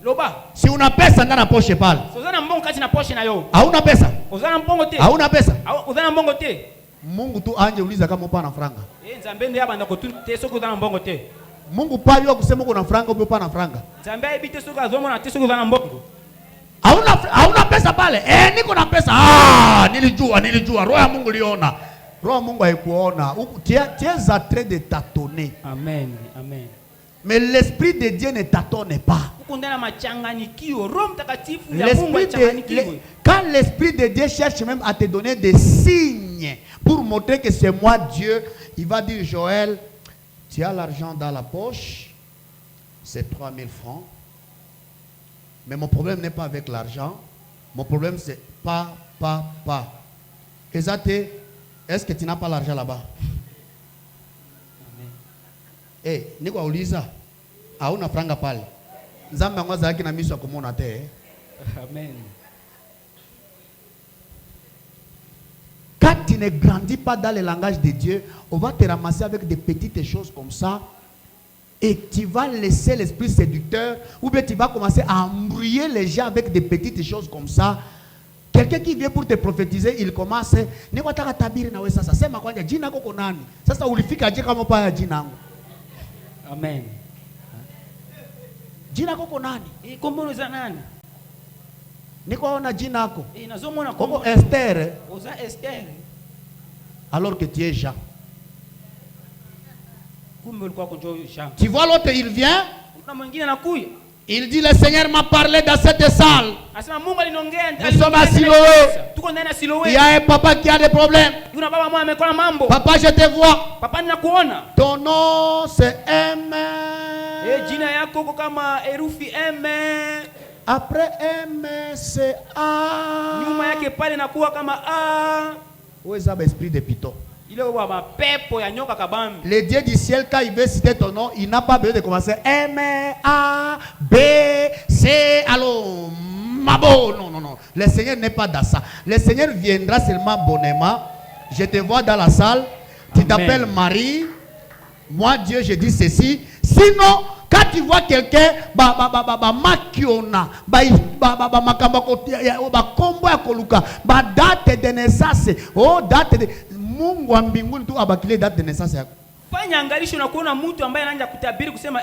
loba, si una pesa ndani poshe pale. Uzana mbongo kati na poshe na yo. Hauna pesa? Uzana mbongo te. Hauna pesa? Uzana mbongo te. Mungu tu anje uliza kama upa na franga. Nzambe ndiye abanda ko tu te soko uzana mbongo te. Mungu pa yo kusema uko na franga upa na franga. Nzambe ebite soko azomo na te soko uzana mbongo. Hauna pesa pale. Niko na pesa. Nilijua. Roho ya Mungu liona. Roho ya Mungu haikuona. Tu es en train de tâtonner. Amen. Mais l'esprit de Dieu ne tâtonne pas. Quand l'esprit de Dieu cherche même à te donner des signes pour montrer que c'est moi Dieu, il va dire Joël, tu as l'argent dans la poche, c'est 3000 francs. Mais mon problème n'est pas avec l'argent. Mon problème c'est pas. Ezate, est-ce que tu n'as pas l'argent là-bas? Niko uliza hauna franga pale. Nzambe ngwaza yake na miso akomona te. Amen. Quand tu ne grandis pas dans le langage de Dieu, on va te ramasser avec des petites choses comme ça et tu vas laisser l'esprit séducteur ou bien tu vas commencer à embrouiller les gens avec des petites choses comme ça. Quelqu'un qui vient pour te prophétiser, il commence ni wataka tabiri na wewe sasa sema kwanja jina lako uko nani? Sasa ulifika je kama pa jina langu? Amen. Jina lako nani? Kombono za nani? Niko jina lako. Nazomona koko Esther. Oza Esther. Alors que tu es Jean. Kumbe ulikuwa kunjo Jean. Tu vois l'autre il vient? Kuna mwingine anakuja. Il dit le Seigneur m'a parlé dans cette salle. Asema Mungu aliniongea. Nous sommes à Siloé. Tuko ndani ya Siloé. Il y a un papa qui a des problèmes. Kuna baba mmoja amekuwa na mambo. Papa je te vois. Papa ninakuona. Ton nom c'est M. Jina yako kama herufi M. Après M c'est A. Nyuma yake pale nakuwa kama A. Où est l'esprit de Python? Le Dieu du ciel, quand il veut citer ton nom, il n'a pas besoin de commencer M, A, B, C, allô, Mabo. Non. Le Seigneur n'est pas dans ça. Le Seigneur viendra seulement bonnement. Je te vois dans la salle. Tu t'appelles Marie. Moi, Dieu, je dis ceci. Sinon, quand tu vois quelqu'un, date de naissance, date de Mungu wa mbinguni tu abakile date de naissance yako. Fanya angalisho na kuona mtu ambaye anaanza kutabiri kusema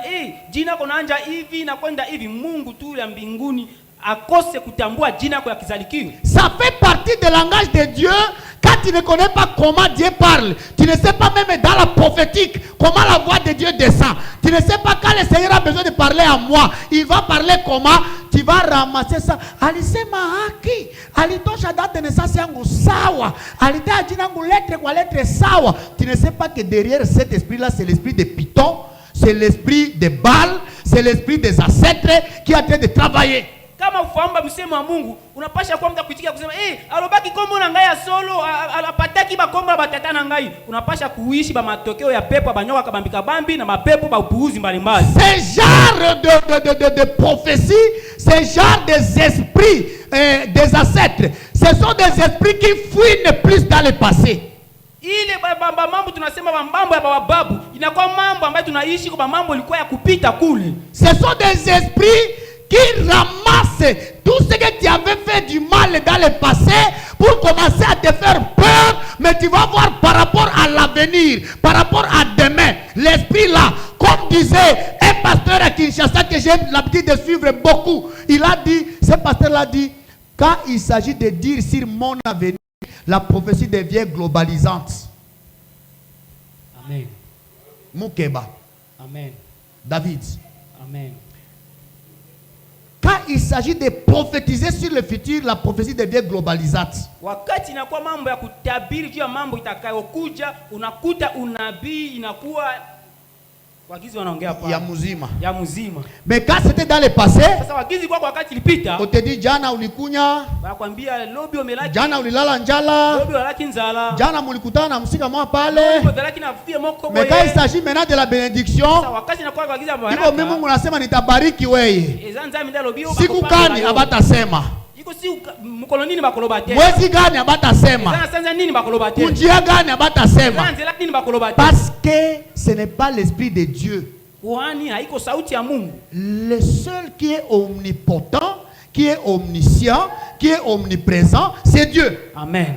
jina lako naanza hivi na kwenda hivi. Mungu tu ya mbinguni akose kutambua jina lako ya kizalikio. Ça fait partie du langage de Dieu. Quand tu ne connais pas comment Dieu parle, tu ne sais pas même dans la prophétique comment la voix de Dieu descend. Tu ne sais pas quand le Seigneur a besoin de parler à moi, il va parler comment. Tu vas ramasser ça. Alisema haki. Alitosha date de naissance yangu sawa. Alitea jina yangu lettre kwa lettre sawa. Tu ne sais pas que derrière cet esprit-là, c'est l'esprit de Python, c'est l'esprit de Baal, c'est l'esprit des ancêtres qui est en train de travailler. Kama ufahamu msemo wa Mungu, unapasha kwa mtu kuitikia kusema alobaki kombo na ngai solo, alapataki bakombo batata na ngai. Unapasha kuishi ba matokeo ya pepo banyoka kabambika bambi na mapepo ba upuuzi mbalimbali. Ce genre de prophétie, ce genre des esprits des ancêtres, ce sont des esprits qui fouinent plus dans le passé. Ile mambo tunasema mambo ya bababu, inakuwa mambo ambayo tunaishi kwa mambo ilikuwa ya kupita kule. Ce sont des esprits qui ramasse tout ce que tu avais fait du mal dans le passé pour commencer à te faire peur, mais tu vas voir par rapport à l'avenir, par rapport à demain, l'esprit là, comme disait un pasteur à Kinshasa que j'ai l'habitude de suivre beaucoup, il a dit, ce pasteur l'a dit, quand il s'agit de dire sur mon avenir, la prophétie devient globalisante. Amen. Moukeba. Amen. David. Amen. Quand il s'agit de prophétiser sur le futur, la prophétie devient globalisante. Wakati inakuwa mambo ya kutabiri juu ya mambo itakayokuja, unakuta unabii inakuwa wagizi wanaongea hapa ya muzima. Ya muzima. Mais quand c'était dans le passé, sasa wagizi kwa wakati ilipita, on te dit jana ulikunya, wanakuambia lobi umelaki, jana ulilala njala, lobi ulilaki njala, jana mulikutana na msika mwa pale. lobi ulilaki na fie moko. Mais quand il s'agit maintenant de la bénédiction, sasa wakati inakuwa wagizi ya baraka, iko mimi Mungu anasema nitabariki wewe. Ezanza mimi lobi yo siku gani abatasema? iko si mkolonini bakoloba te. Mwezi gani abatasema? Ezana sanza nini bakoloba te. Kunjia gani abatasema? Ezana nzela nini bakoloba te. Parce que ce n'est pas l'esprit de Dieu. Kwani haiko sauti ya Mungu. Le seul qui est omnipotent, qui est omniscient, qui est omniprésent, c'est Dieu. Amen.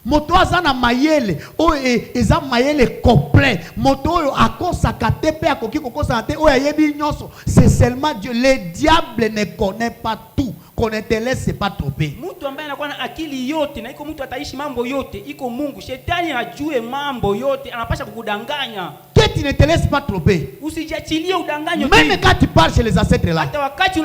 Moto azana mayele, o eza mayele complet. Moto oyo akosaka te pe akoki kokosa te o yebi nyonso. C'est seulement Dieu. Le diable ne connaît pas tout. Qu'on ne te laisse pas tromper. Mtu ambaye anakuwa na akili yote na iko mtu ataishi mambo yote, iko Mungu. Shetani ajue mambo yote, anapasha kukudanganya. Que tu ne te laisses pas tromper. Usijiachilie udanganyo. Même quand tu parles chez les ancêtres là. Hata wakati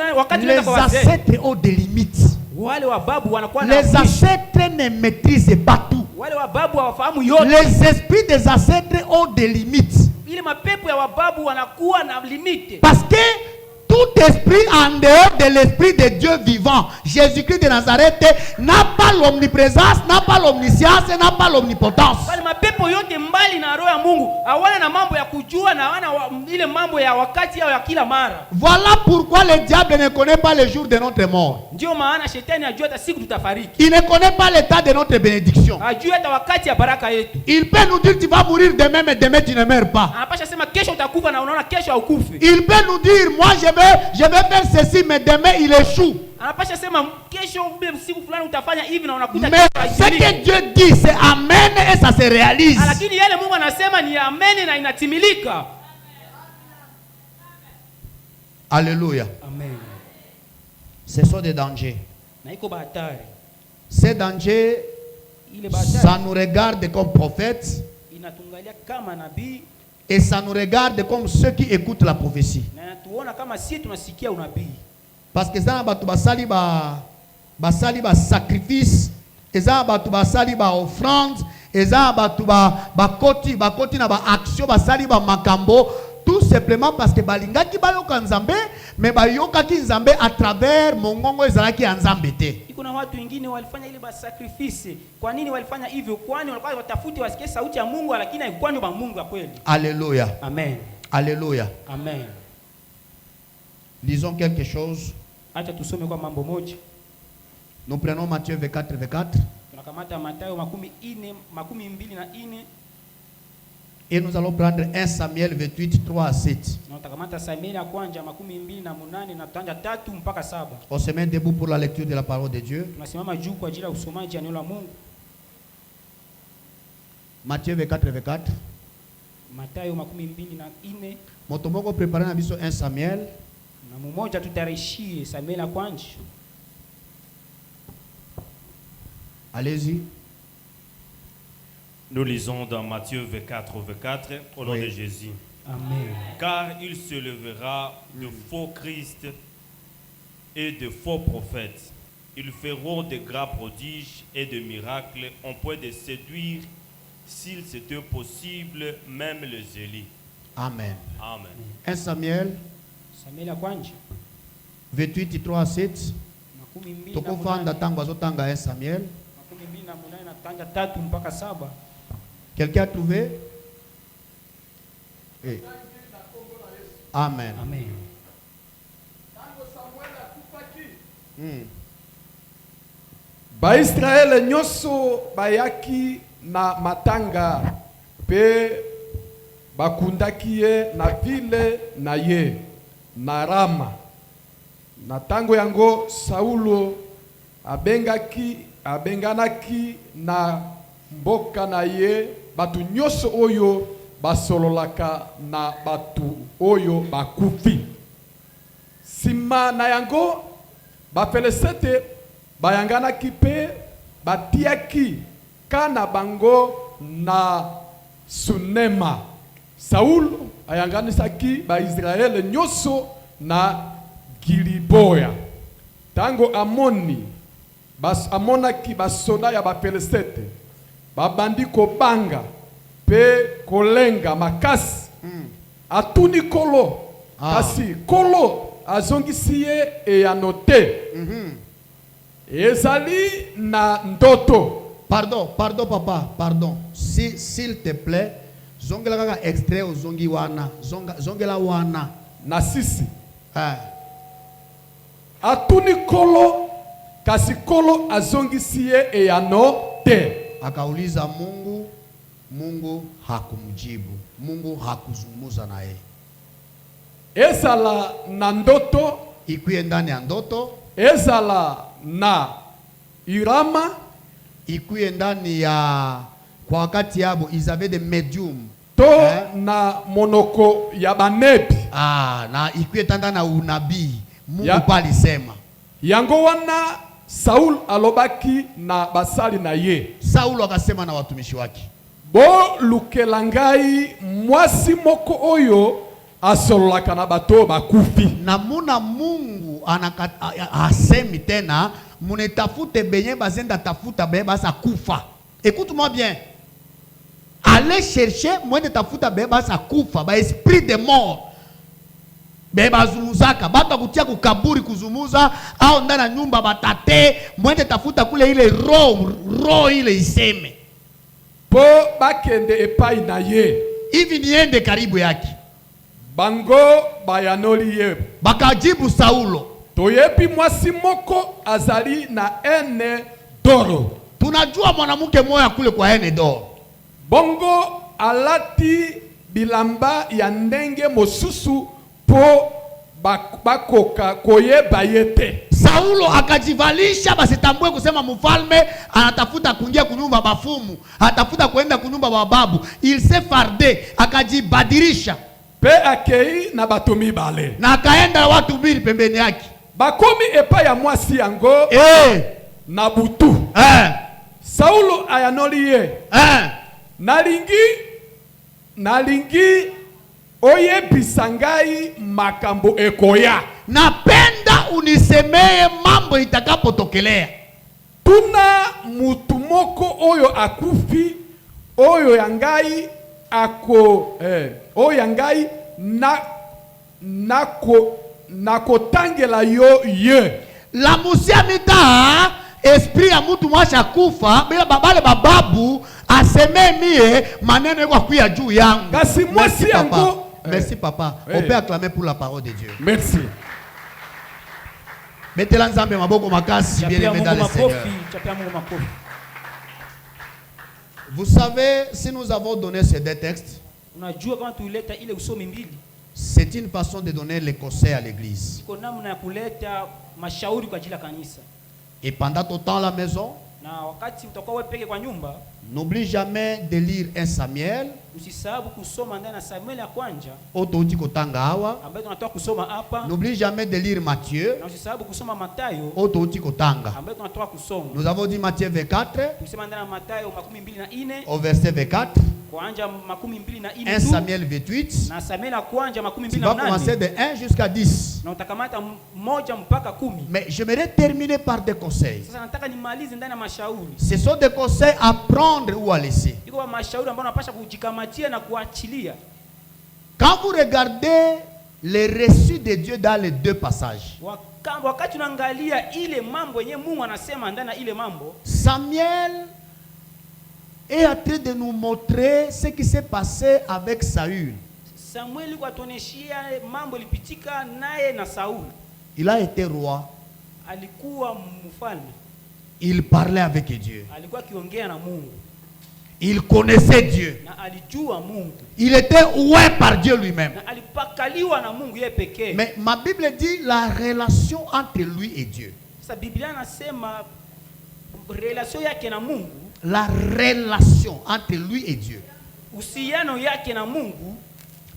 les ancêtres ont des limites. Wale wababu wanakuwa na les ancêtres ne maîtrisent pas tout. Wale wababu hawafahamu yote. Les esprits des ancêtres ont des limites. Ile mapepo ya wababu wanakuwa na limite. Parce que tout esprit en dehors de l'esprit de Dieu vivant, Jésus-Christ de Nazareth, n'a pas l'omniprésence, n'a pas l'omniscience, n'a pas l'omnipotence. Bali mapepo yote mbali na roho ya Mungu, hawana na mambo ya kujua na hawana ile mambo ya wakati yao ya kila mara. Voilà pourquoi le diable ne connaît pas le jour de notre mort. Ndio maana shetani ajua hata siku tutafariki. Il ne connaît pas l'état de notre bénédiction. Ajua hata wakati ya baraka yetu. Il peut nous dire tu vas mourir demain mais demain tu ne meurs pas. Anapasha sema kesho utakufa na unaona kesho haukufi. Il peut nous dire moi je vais faire ceci mais demain il échoue. Anapasha sema kesho siku fulani utafanya hivi na unakuta mais ce que Dieu dit c'est amen et ça se réalise. Lakini yale Mungu anasema ni amen na inatimilika. Alléluia. Amen. Ce sont des dangers. Na iko batari. Ces dangers, ça nous regarde comme prophètes. Inatungalia kama nabii. Et ça nous regarde comme ceux qui écoutent la prophétie. Na tuona kama sisi tunasikia unabii. Parce que ça batu basali ba sacrifice, eza batu basali ba offrande, eza batu ba koti na ba action basali ba makambo, tout simplement parce que balingaki bayoka nzambe, mais bayoka ki nzambe à travers mongongo ezalaki nzambe te. Iko na watu wengine walifanya ile ba sacrifice. Kwa nini walifanya hivyo? Kwani walikuwa watafuti wasikie sauti ya Mungu lakini haikuwa ni ba Mungu ya kweli. Alléluia. Amen. Alléluia. Amen. Lisons quelque chose. Acha tusome kwa mambo moja. Nous prenons Matthieu 24. Tunakamata Mathayo 24. Et nous allons prendre 1 Samuel 28, 3 à 7. Na tutakamata Samueli ya kwanza 28 na tutaanza 3 mpaka 7. On se met debout pour la lecture de la parole de Dieu. Tunasimama juu kwa ajili ya usomaji wa neno la Mungu. Matthieu 24. Mathayo 24. Motomoko préparé na biso 1 Samuel. Na mmoja tutarishie Samueli ya kwanza. Allez-y. Nous lisons dans Matthieu 24 au nom de Jésus. Amen. Car il se lèvera de faux Christ et de faux prophètes. Ils feront de grands prodiges et de miracles en point de séduire, s'il c'était possible, même les Élis. Amen. Amen. 1 Samuel 28, 3 à 7. Tokofanda tango azotanga 1 Samuel. Quelqu'un a trouvé? Eh. Amen. Amen. Ba Israel nyoso bayaki na matanga pe bakundaki ye na vile na ye na Rama Na tango yango Saulo abenganaki na mboka na ye batu nyonso oyo basololaka na batu oyo bakufi. Sima na yango bafelesete bayanganaki pe batiaki kana bango na Sunema. Saul ayanganisaki ba Israel nyonso na Giliboya. Tango amonaki basoda ya bafelesete babandi kobanga pe kolenga makasi, atuni kolo kasi kolo azongisi ye eyano te. Ezali na ndoto. Pardon papa, pardon. S'il te plaît, zongela kaka extrait ozongi wana. Zongela wana na sisi. Atuni kolo kasi kolo azongisi ye eyano te. Akauliza Mungu hakumjibu. Mungu hakuzungumza naye. Ezala na ndoto, ikuye ndani ya ndoto. Ezala na irama, ikuye ndani ya kwa wakati yabo ils avaient des médiums. To na monoko ya banebi. Na ikuye tanda na unabii. Mungu pali sema. Yango wana Saul alobaki na basali na ye. Saul akasema na watumishi wake, bo lukelangai mwasi moko oyo asololaka na bato bakufi. Na muna Mungu asemi tena munetafute benye bazenda tafuta benye basa kufa. Écoute-moi bien. Allez chercher mwende tafuta benye basa kufa, ba esprit de mort. Beba zumuzaka bata kutia kukaburi kuzumuza au ndana nyumba batate mwende tafuta kule ile roho ile iseme po bakende epai na ye hivi niende karibu yake. Bango bayanoli ye bakajibu Saulo, toyebi mwasi moko azali na ene doro. Tunajua mwanamke moya kule kwa ene doro. Bongo alati bilamba ya ndenge mosusu po bakoka koyeba yete. Saulo akajivalisha basitambue kusema mfalme anatafuta kuingia kunyumba bafumu, anatafuta kwenda kunyumba bababu. Il s'est fardé, akajibadilisha pe akei na batumi bale na akaenda watu mbili pembeni yake. Bakomi epa ya mwasi yango na butu. Saulo ayanoli ye nalingi oye bisangai makambo ekoya. Napenda unisemee mambo itakapotokelea. Tuna mutu moko oyo akufi oyo yangai ako oyo yangai nako tangela yo ye. La musia mita esprit ya mutu mwasha kufa bila babale bababu aseme mie maneno yako kuya juu yangu. Kasi mwasi yango. Merci papa. On peut acclamer pour la parole de Dieu. Merci. Mettez-la nzambe maboko makasi bien aimé dans le Seigneur. Vous savez, si nous avons donné ces deux textes, c'est une façon de donner les conseils à l'église. Et pendant ton temps à la maison, n'oublie jamais de lire 1 Samuel. N'oublie jamais de lire Matthieu. Nous avons dit Matthieu 24 au verset 24. 1 Samuel 28. Tu vas commencer de 1 jusqu'à 10. Mais j'aimerais terminer par des conseils. Ce sont des conseils à prendre ou à laisser. Quand vous regardez les reçus de Dieu dans les deux passages, Samuel est en train de nous montrer ce qui s'est passé avec Saül. Il a été roi. Il parlait avec Dieu. Il connaissait Dieu. Il était oué par Dieu lui-même. Mais ma Bible dit la relation entre lui et Dieu. La relation entre lui et Dieu.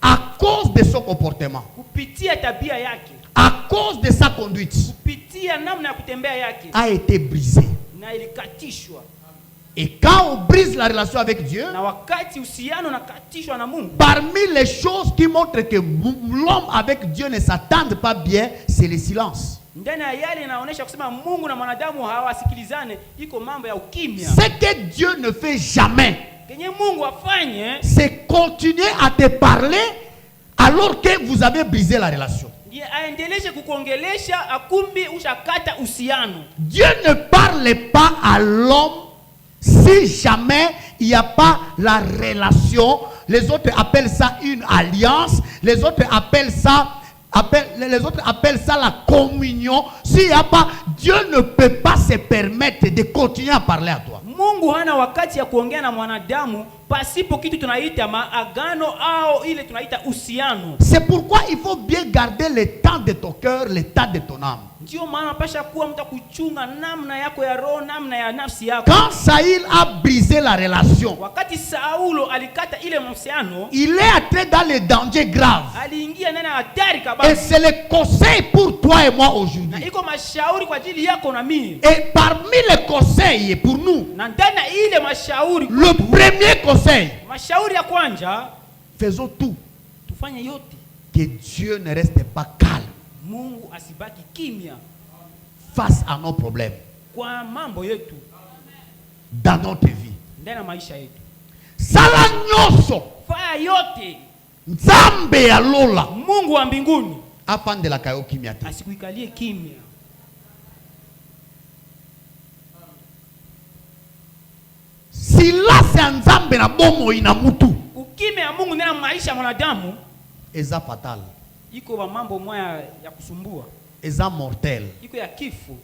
À cause de son comportement. À cause de sa conduite. A été brisée. Et quand on brise la relation avec Dieu, parmi les choses qui montrent que l'homme avec Dieu ne s'attendent pas bien, c'est le silence. Ce que Dieu ne fait jamais, c'est continuer à te parler alors que vous avez brisé la relation. Dieu ne parle pas à l'homme si jamais il n'y a pas la relation. Les autres appellent ça une alliance. Les autres appellent ça la communion. S'il n'y a pas, Dieu ne peut pas se permettre de continuer à parler à toi. Mungu hana wakati ya kuongea na mwanadamu pasipo kitu tunaita maagano au ile tunaita uhusiano. C'est pourquoi il faut bien garder le temps de ton cœur, le temps de ton âme. Ndio maana pasha kuwa mtu kuchunga namna yako ya roho, namna ya nafsi yako. Quand Saül a brisé la relation, wakati Saulo alikata ile mahusiano, il est entré dans le danger grave. Aliingia ndani ya hatari kabisa. Et c'est le conseil pour toi et moi aujourd'hui. Na iko mashauri kwa ajili yako na mimi. Et parmi les conseils pour nous, na ndani ile mashauri, le premier conseil, mashauri ya kwanza, faisons tout, tufanye yote, que Dieu ne reste pas calme. Mungu asibaki kimya face à nos problèmes, kwa mambo yetu, dans notre vie, ndani ya maisha yetu. Sala nyoso, fanya yote, Nzambe ya lola, Mungu wa mbinguni afande la kayo kimya te, asikuikalie kimya. Silence ya Nzambe na bomo ina mutu, ukimya ya Mungu ndani ya maisha ya mwanadamu eza fatal. Iko wa mambo moya ya kusumbua. Eza mortel. Iko ya kifo.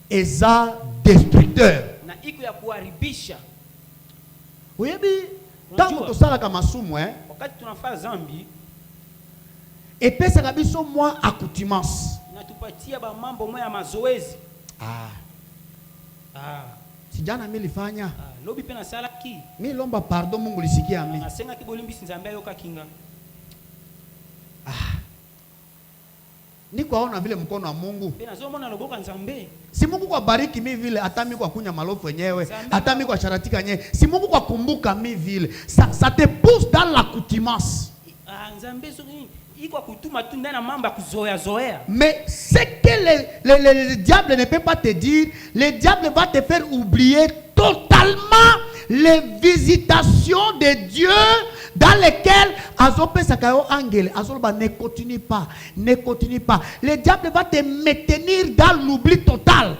Eza destructeur. Na iko ya kuharibisha. Oyebi, tango tosala kama sumu wakati tunafanya zambi, epesa kabiso mwa accoutumance. Natupatia ba mambo moya mazoezi. Sijana mimi lifanya. Lobi pena sala ki. Mimi lomba pardon Mungu lisikia mimi. Nasenga kibolimbi sinzambia yoka kinga. Niko aona vile mkono wa Mungu. Si Mungu kwa bariki mimi vile, hata mimi kwa kunya malofu wenyewe, hata mimi kwa charatika yenyewe. Si Mungu kwa kumbuka mimi vile. Ça te pousse dans l'accoutumance. Mais ce que le diable ne peut pas te dire, le diable va te faire oublier totalement les visitations de Dieu dans lesquelles ne continue pas, ne continue pas. Le diable va te maintenir dans l'oubli total.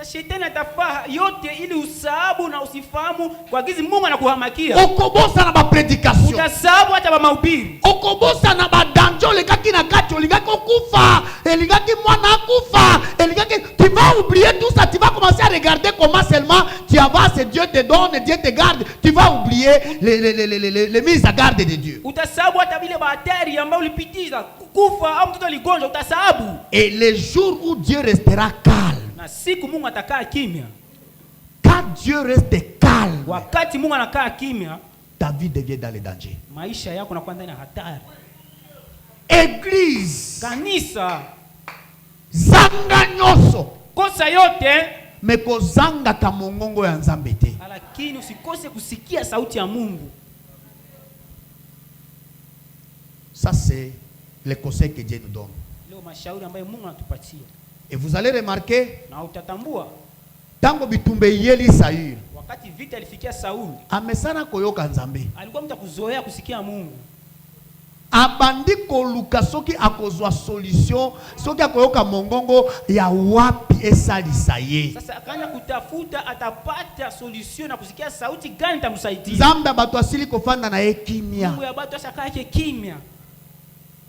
Shetani atafaa yote ili usahabu na usifahamu kwa gizi Mungu anakuhamakia. Okobosa na ba prédication. Utasahabu hata ba mahubiri. Okobosa na ba danjo lekaki na kati olingaki okufa, elingaki mwana akufa, elingaki tu vas oublier tout ça, tu vas commencer à regarder comment seulement tu avances, Dieu te donne, Dieu te garde, tu vas oublier les mises à garde de Dieu. Utasahabu hata vile bateri ambao ulipitiza kufa au mtoto aligonjwa utasahabu. Et les jours où Dieu restera calme. Siku Mungu atakaa kimya. Quand Dieu reste calme, wakati Mungu anakaa kimya, ta vie devient dans le danger. Maisha yako yanakuwa ndani ya hatari. Église, kanisa, zanga nyoso, kosa yote, meko zanga kamongongo ya Nzambe te. Lakini usikose kusikia sauti ya Mungu. Ça c'est le conseil que Dieu nous donne. Leo mashauri ambayo Mungu anatupatia. Et vous allez remarquer, na utatambua, tango bitumbe yeli Saül, wakati vita ilifikia Sauli, amesana koyoka Nzambe, alikuwa mtu kuzoea kusikia Mungu. Abandi koluka soki akozwa solution, soki akoyoka mongongo ya wapi esalisa ye. Sasa akaanza kutafuta atapata solution na kusikia sauti gani tamsaidia. Nzambe bato asili kofanda na ye kimya. Mungu ya bato asaka yake kimya.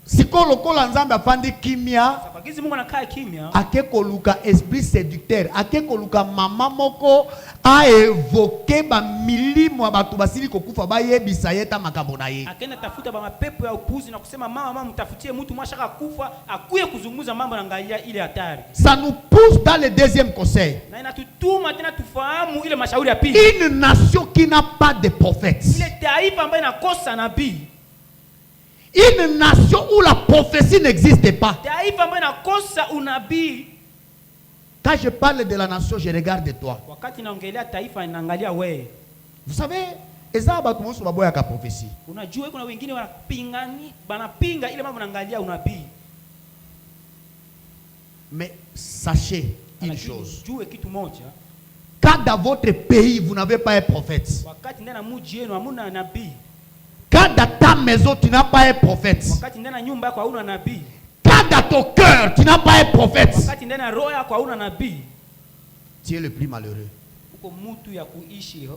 Siko lokola nzambe afandi kimia. Sabagizi Mungu anakaa kimia. Akeko luka esprit séducteur. Akeko luka mama moko a évoqué ba milimo abatu basili kokufa ba yebisa yeta makambo na ye. Akenda tafuta ba mapepo ya upuzi na kusema mama mtafutie mtu mwashaka kufa akuye kuzungumza mambo na ngalia ile hatari. Ça nous pousse dans le deuxième conseil. Na inatutuma tena tufahamu ile mashauri ya pili. Une nation qui n'a pas de prophète. Ile taifa ambayo inakosa nabii. Une nation où la prophétie n'existe pas. Taifa ambayo inakosa unabii. Quand je parle de la nation, je regarde toi. Wakati naongelea taifa inaangalia wewe. Vous savez, eza batu musu baboya ka prophétie. Unajua kuna wengine banapinga ile mambo naangalia unabii. Mais sachez une chose. Jue kitu moja. Quand dans votre pays vous n'avez pas un prophète. Wakati ndani mji yenu hamuna nabii. Quand dans ta maison tu n'as pas un prophète. Wakati ndani nyumba yako hauna nabii. Quand dans ton cœur tu n'as pas un prophète. Wakati ndani roho yako hauna nabii. Tu es le plus malheureux. Uko mtu ya kuishi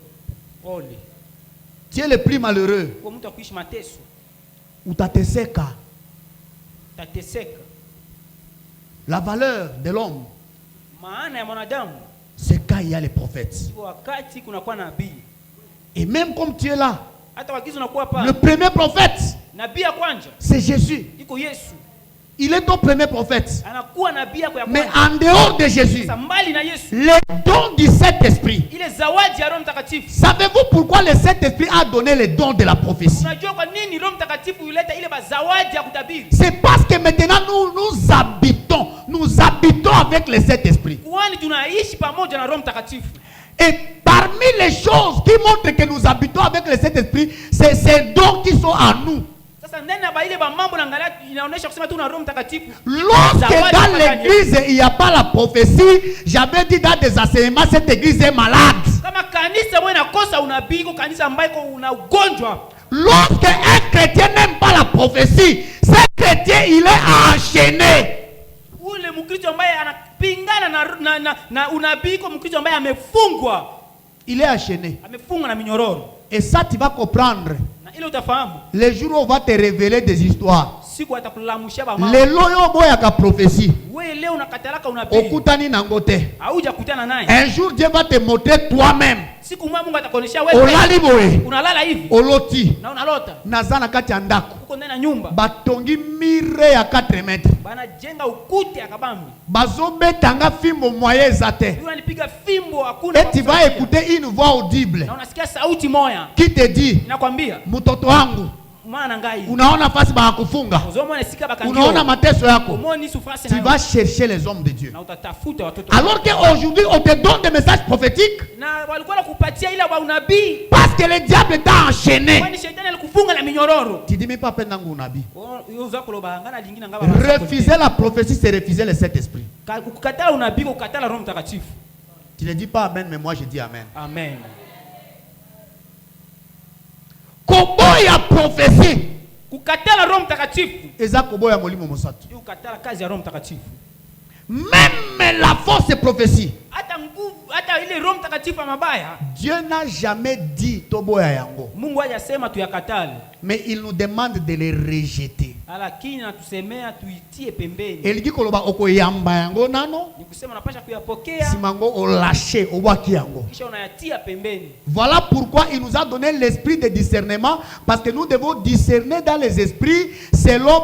ole. Tu es le plus malheureux. Uko mtu ya kuishi mateso. Utateseka. Tateseka. La valeur de l'homme, maana ya mwanadamu, c'est quand il y a les prophètes. Wakati kuna kwa nabii. Et même comme tu es là, hata wakizo unakuwa pale, le premier prophète, nabii ya kwanza, c'est Jésus. iko Yesu. Il est ton premier prophète. Anakuwa nabii ya kwanza. Mais en dehors de Jésus, mbali na Yesu, les dons du Saint-Esprit. Ile zawadi ya Roho Mtakatifu. Savez-vous pourquoi le Saint-Esprit a donné les dons de la prophétie? Unajua kwa nini Roho Mtakatifu huleta ile zawadi ya kutabiri? C'est parce que maintenant nous habitons avec le Saint-Esprit. Kwani tunaishi pamoja na Roho Mtakatifu. Et parmi les choses qui montrent que nous habitons avec le Saint-Esprit, c'est ces dons qui sont en nous. Lorsque dans l'église il n'y a pas la prophétie, j'avais dit dans des enseignements, cette église est malade. Lorsque un chrétien n'aime pas la prophétie, ce chrétien il est enchaîné. Il est enchaîné. Et ça tu vas comprendre. Les jours où on va te révéler des histoires. Les loyaux boya ka prophétie. Okutani nangote. Un jour Dieu va te montrer toi-même. Olali boye. Oloti. Nazana kati ya ndako. Batongi mire ya 4 mètres. Bazobetanga fimbo moyen zate. Et tu vas écouter une voix audible qui te dit, mutoto wangu, unaona fasi ba kufunga, unaona mateso yako, tu vas chercher les hommes de Dieu. Alors qu'aujourd'hui on te donne des messages prophétiques parce que le diable t'a enchaîné. Tu dis mais pas peine nangu unabii. Refuser la prophétie, c'est refuser le Saint-Esprit. Tu ne dis pas amen, mais moi je dis amen. Amen. Koboya prophétie. Kukatala Roho Mtakatifu. Eza koboya molimo mosatu. Kukatala kazi ya Roho Mtakatifu. Même la fausse prophétie. Hata ile Roho Mtakatifu mabaya. Dieu n'a jamais dit toboya yango. Mungu hajasema tuyakatale. Mais il nous demande de les rejeter. Lakini anatusemea tuitie pembeni. Eliki koloba okoyamba yango nano. Nikusema unapasha kuyapokea. Simango o lâcher obwaki yango. Kisha unayatia pembeni. Voilà pourquoi il nous a donné l'esprit de discernement, parce que nous devons discerner dans les esprits selon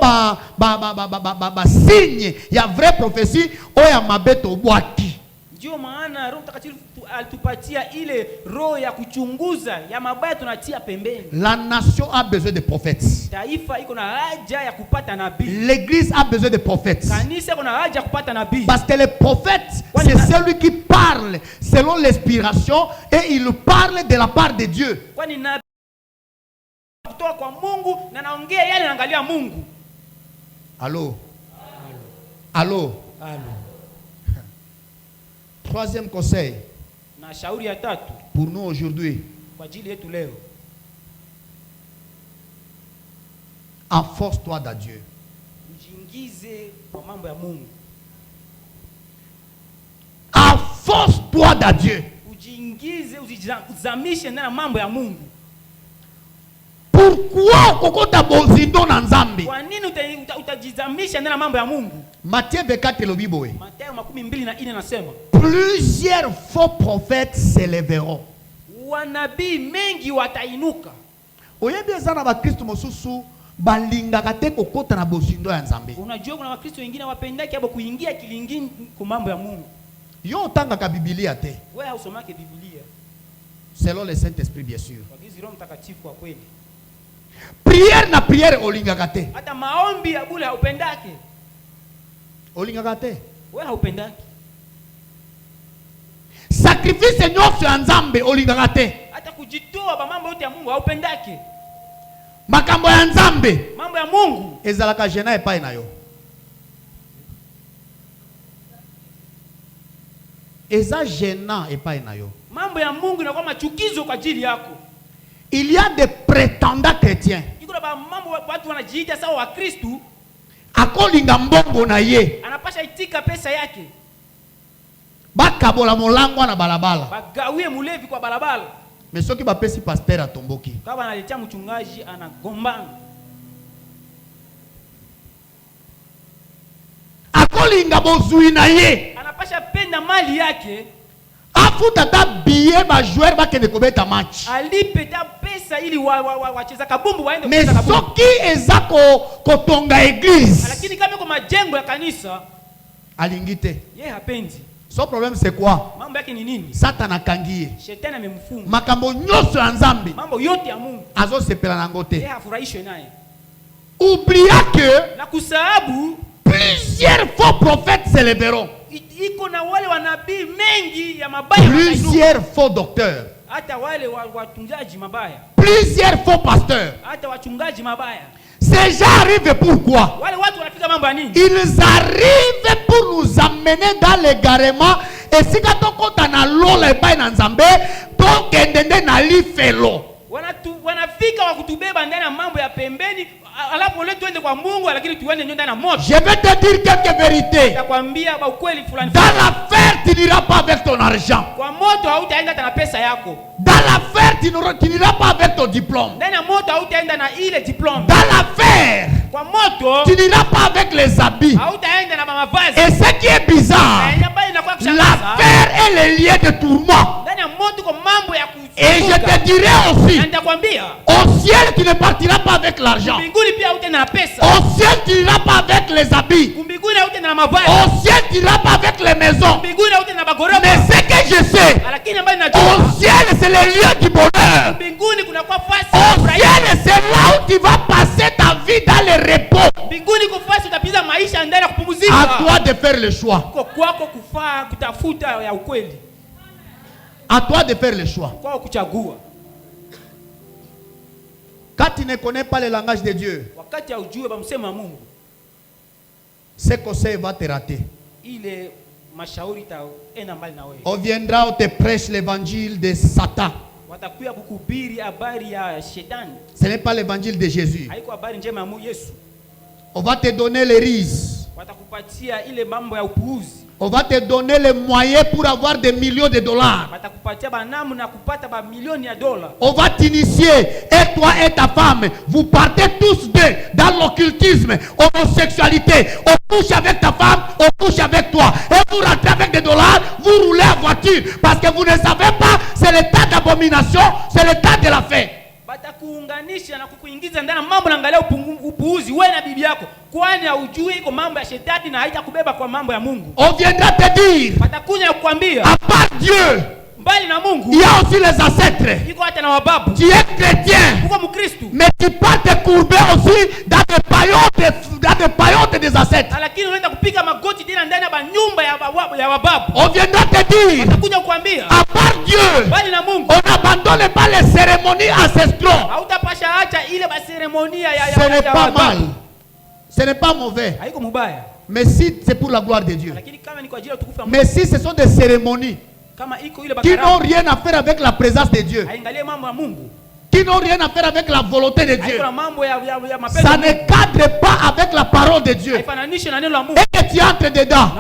signe. Il y a vraie prophétie oya mabeto obwaki. Ndio maana Roho Mtakatifu alitupatia ile roho ya kuchunguza ya mabaya tunatia pembeni. La nation a besoin de prophètes. Taifa iko na haja ya kupata nabii. L'église a besoin de prophètes. Kanisa iko na haja ya kupata nabii. Parce que le prophète, c'est celui qui parle selon l'inspiration et il parle de la part de Dieu. Kwani nabii kutoka kwa Mungu na naongea yale anaangalia Mungu. Allô? Allô? Allô? Troisième conseil na shauri ya tatu pour nous aujourd'hui. Kwa ajili yetu leo. Enforce-toi dans Dieu. Ujiingize kwa mambo ya Mungu. Enforce-toi dans Dieu. Ujiingize, uzamishe ndani mambo ya Mungu. Pourquoi kokota bozindo na nzambe? Kwa nini utajizamisha ndani ya mambo ya Mungu? Matthieu 24 lobi boye. Mathayo 24 nasema Plusieurs faux prophètes s'élèveront. Wanabii mengi watainuka. Oyebi ezana ba Kristo mosusu balingaka te kokota na bozindo ya nzambe. Unajua kuna Wakristo wengine wapendaki hapo kuingia kilingini kwa mambo ya Mungu. Yo tangaka Biblia te. Wewe hausomake Biblia. Selon le Saint-Esprit bien sûr. Kwa gizi Roho Mtakatifu kwa kweli. Prière na prière olingaka te. Hata maombi ya bure haupendake. Olingaka te. Wewe haupendaki. Sacrifice nyoso ya nzambe olingaka te. Hata kujitoa kwa mambo yote ya Mungu haupendake. Makambo ya nzambe, mambo ya Mungu ezalaka gênant epai na yo. Eza gênant epai na yo. Mambo ya Mungu inakuwa machukizo kwa ajili yako. Il y a des prétendants chrétiens. Iko na mambo watu wanajiita sawa wa Kristo. Akolinga mbongo na ye. Anapasha itika pesa yake. Bakabola molango na balabala. Bagawie mulevi kwa balabala. Mais soki bapesi pasteur atomboki. Kama analetea mchungaji anagombana. Akolinga bozui na ye. Anapasha penda mali yake. Afuta ta billet ba joueur ba kende kobeta match. Alipe ta pesa ili wacheza kabumbu waende kucheza kabumbu. Mais soki ezako kotonga église. Lakini kama kwa majengo ya kanisa alingite. Yeye hapendi. Son problème c'est quoi? Mambo yake ni nini? Satan akangie. Shetani amemfunga. Makambo nyoso ya nzambe. Mambo yote ya Mungu. Azo sepela na ngote. Yeye hafurahishwe naye. Oublia que na kusahabu plusieurs faux prophètes s'élèveront. Iko na wale wanabii mengi ya mabaya. Plusieurs faux docteurs. Hata wale watungaji mabaya. Plusieurs faux pasteurs. Hata wachungaji mabaya. Ces gens arrivent pourquoi? Wale watu wanafika mambo ya nini? Ils arrivent pour nous amener dans l'égarement. Et si katokota na lola epai na nzambe, to kendende na lifelo. Wanafika wakutubeba ndani ya mambo ya pembeni, alafu leo tuende kwa Mungu lakini tuende ndani ya moto. Je vais te dire quelques vérités. Nakwambia ba ukweli fulani. Dans l'affaire, tu n'iras pas avec ton argent. Kwa moto hautaenda na pesa yako. Dans l'affaire, tu n'iras pas avec ton diplôme. Ndani ya moto hautaenda na ile diplôme. Dans l'affaire, kwa moto tu n'iras pas avec les habits. Hautaenda na mavazi. Et ce qui est bizarre, l'affaire est le lieu de tourment. Ndani ya moto kwa mambo ya et je te dirai aussi, au ciel tu ne partiras pas avec l'argent. Au ciel tu n'iras pas avec les habits. Au ciel tu n'iras pas avec les maisons. Mais ce que je sais, au ciel c'est le lieu du bonheur. Au ciel c'est là où tu vas passer ta vie dans le repos. À toi de faire le choix. À toi de faire le choix. Quand tu ne connais pas le langage de Dieu, ce conseil va te rater. On viendra, on te prêche l'évangile de Satan. Ce n'est pas l'évangile de Jésus. On va te donner les rises. On va te donner les moyens pour avoir des millions de dollars. On va t'initier, et toi et ta femme, vous partez tous deux dans l'occultisme, homosexualité. On couche avec ta femme, on couche avec toi. Et vous rentrez avec des dollars, vous roulez en voiture. Parce que vous ne savez pas, c'est l'état d'abomination, c'est l'état de la fête. Batakuunganisha na kukuingiza ndani mambo na angalia upuuzi wewe na bibi yako, kwani haujui iko mambo ya shetani na haitakubeba kwa mambo ya Mungu. On viendra te dire, batakunya kukwambia, à part Dieu, mbali na Mungu, il y a aussi les ancêtres. Iko hata na wababu. Tu es chrétien, uko mkristo, mais tu peux te courber aussi dans des paillotes des ancêtres. Lakini unaenda kupiga magoti tena ndani ya nyumba ya wababu. On viendra te dire, batakunya kukwambia, à part Dieu, mbali na Mungu, on n'abandonne pas les cérémonies ancestrales. Hautapasha acha ile ba cérémonie ya ce n'est pas mal. Ce n'est pas mauvais. Haiko mubaya. Mais si c'est pour la gloire de Dieu. Lakini kama ni kwa ajili ya utukufu wa Mungu. Mais si ce sont des cérémonies qui n'ont rien à faire avec la présence de Dieu, qui n'ont rien à faire avec la volonté de Dieu, ça ne cadre pas avec la parole de Dieu, et que tu entres dedans,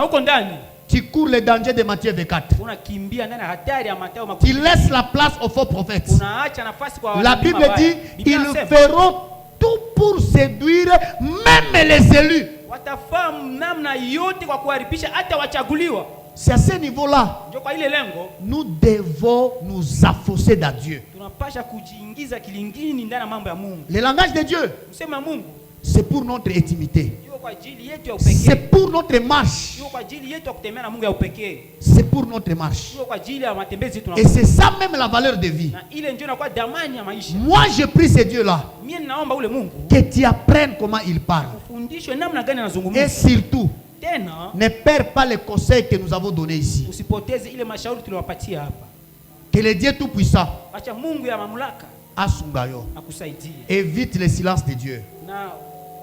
tu cours le danger de Matthieu 24. unakimbia ndani ya hatari ya Mathayo Tu makumi. laisses la place aux faux prophètes. Unaacha nafasi kwa La wanabii Bible mabaya. dit, Biblia ils inasema, feront tout pour séduire même les élus. watafahamu namna yote kwa kuharibisha hata wachaguliwa. C'est à ce niveau-là, Ndio kwa ile lengo nous devons nous affosser dans Dieu. tunapasha kujiingiza kilingini ndani ya mambo ya Mungu. Le langage de Dieu, Msema Mungu c'est pour notre intimité. yuko kwa ajili yetu ya C'est upekee. pour notre marche. Yuko kwa ajili yetu ya kutembea na Mungu ya upekee. C'est pour notre marche. Yuko kwa ajili ya matembezi yetu na Et Mungu. c'est ça même la valeur de vie. Na ile ndio inakuwa damani ya maisha. Moi, je prie ce Dieu-là, Mimi ninaomba ule Mungu que tu apprennes comment il parle. ufundishwe namna gani Et anazungumza. surtout, Tena ne perds pas les conseils que nous avons donnés ici. usipoteze ile mashauri tuliwapatia hapa. Que le Dieu Tout-Puissant, Acha Mungu ya mamlaka Asungayo, akusaidie. évite le silence de Dieu. Na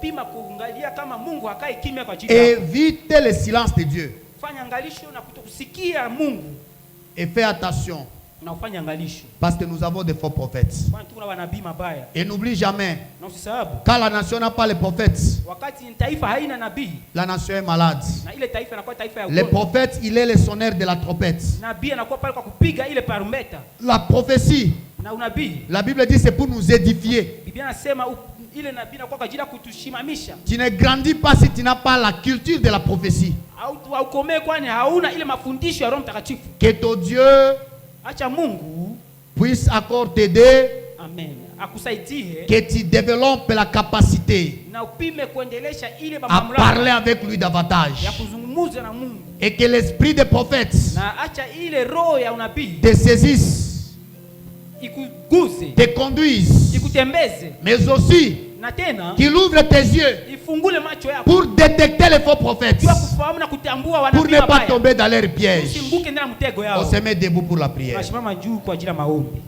pima kuangalia kama Mungu hakai kimya kwa ajili yako. Évite le silence de Dieu. Fanya angalisho na kutokusikia Mungu Et fais attention, na ufanye angalisho. parce que nous avons des faux prophètes. Kwani tuko na wanabii mabaya. Et n'oublie jamais, Na usisahau quand la nation n'a pas les prophètes, wakati taifa haina nabii la nation est malade. na ile taifa inakuwa taifa ya Les ugonjwa. prophètes, il est le sonnaire de la trompette. Nabii anakuwa pale kwa kupiga ile parumbeta. La prophétie, Na unabii la Bible dit, c'est pour nous édifier. Biblia inasema ile nabii inakuwa kwa ajili ya kutushimamisha. Tu ne grandis pas si tu n'as pas la culture de la prophétie. Haukomee kwani hauna ile mafundisho ya Roho Mtakatifu. Que ton Dieu Acha Mungu puisse encore t'aider, amen akusaidie que tu développes la capacité na upime kuendelesha ile à mamlaka parler avec lui ya davantage. kuzungumza na Mungu. Et que l'esprit des prophètes Na acha ile roho ya unabii te saisisse, ikuguze, te conduise, ikutembeze, mais aussi na tena qu'il ouvre tes yeux ifungule macho yako pour détecter les faux prophètes, jua kufahamu na kutambua pour wanabii ne pas mabaya. tomber dans leurs pièges. Usimbuke ndani ya mtego On yao. se met debout pour la prière. Tunasimama juu kwa ajili ya maombi.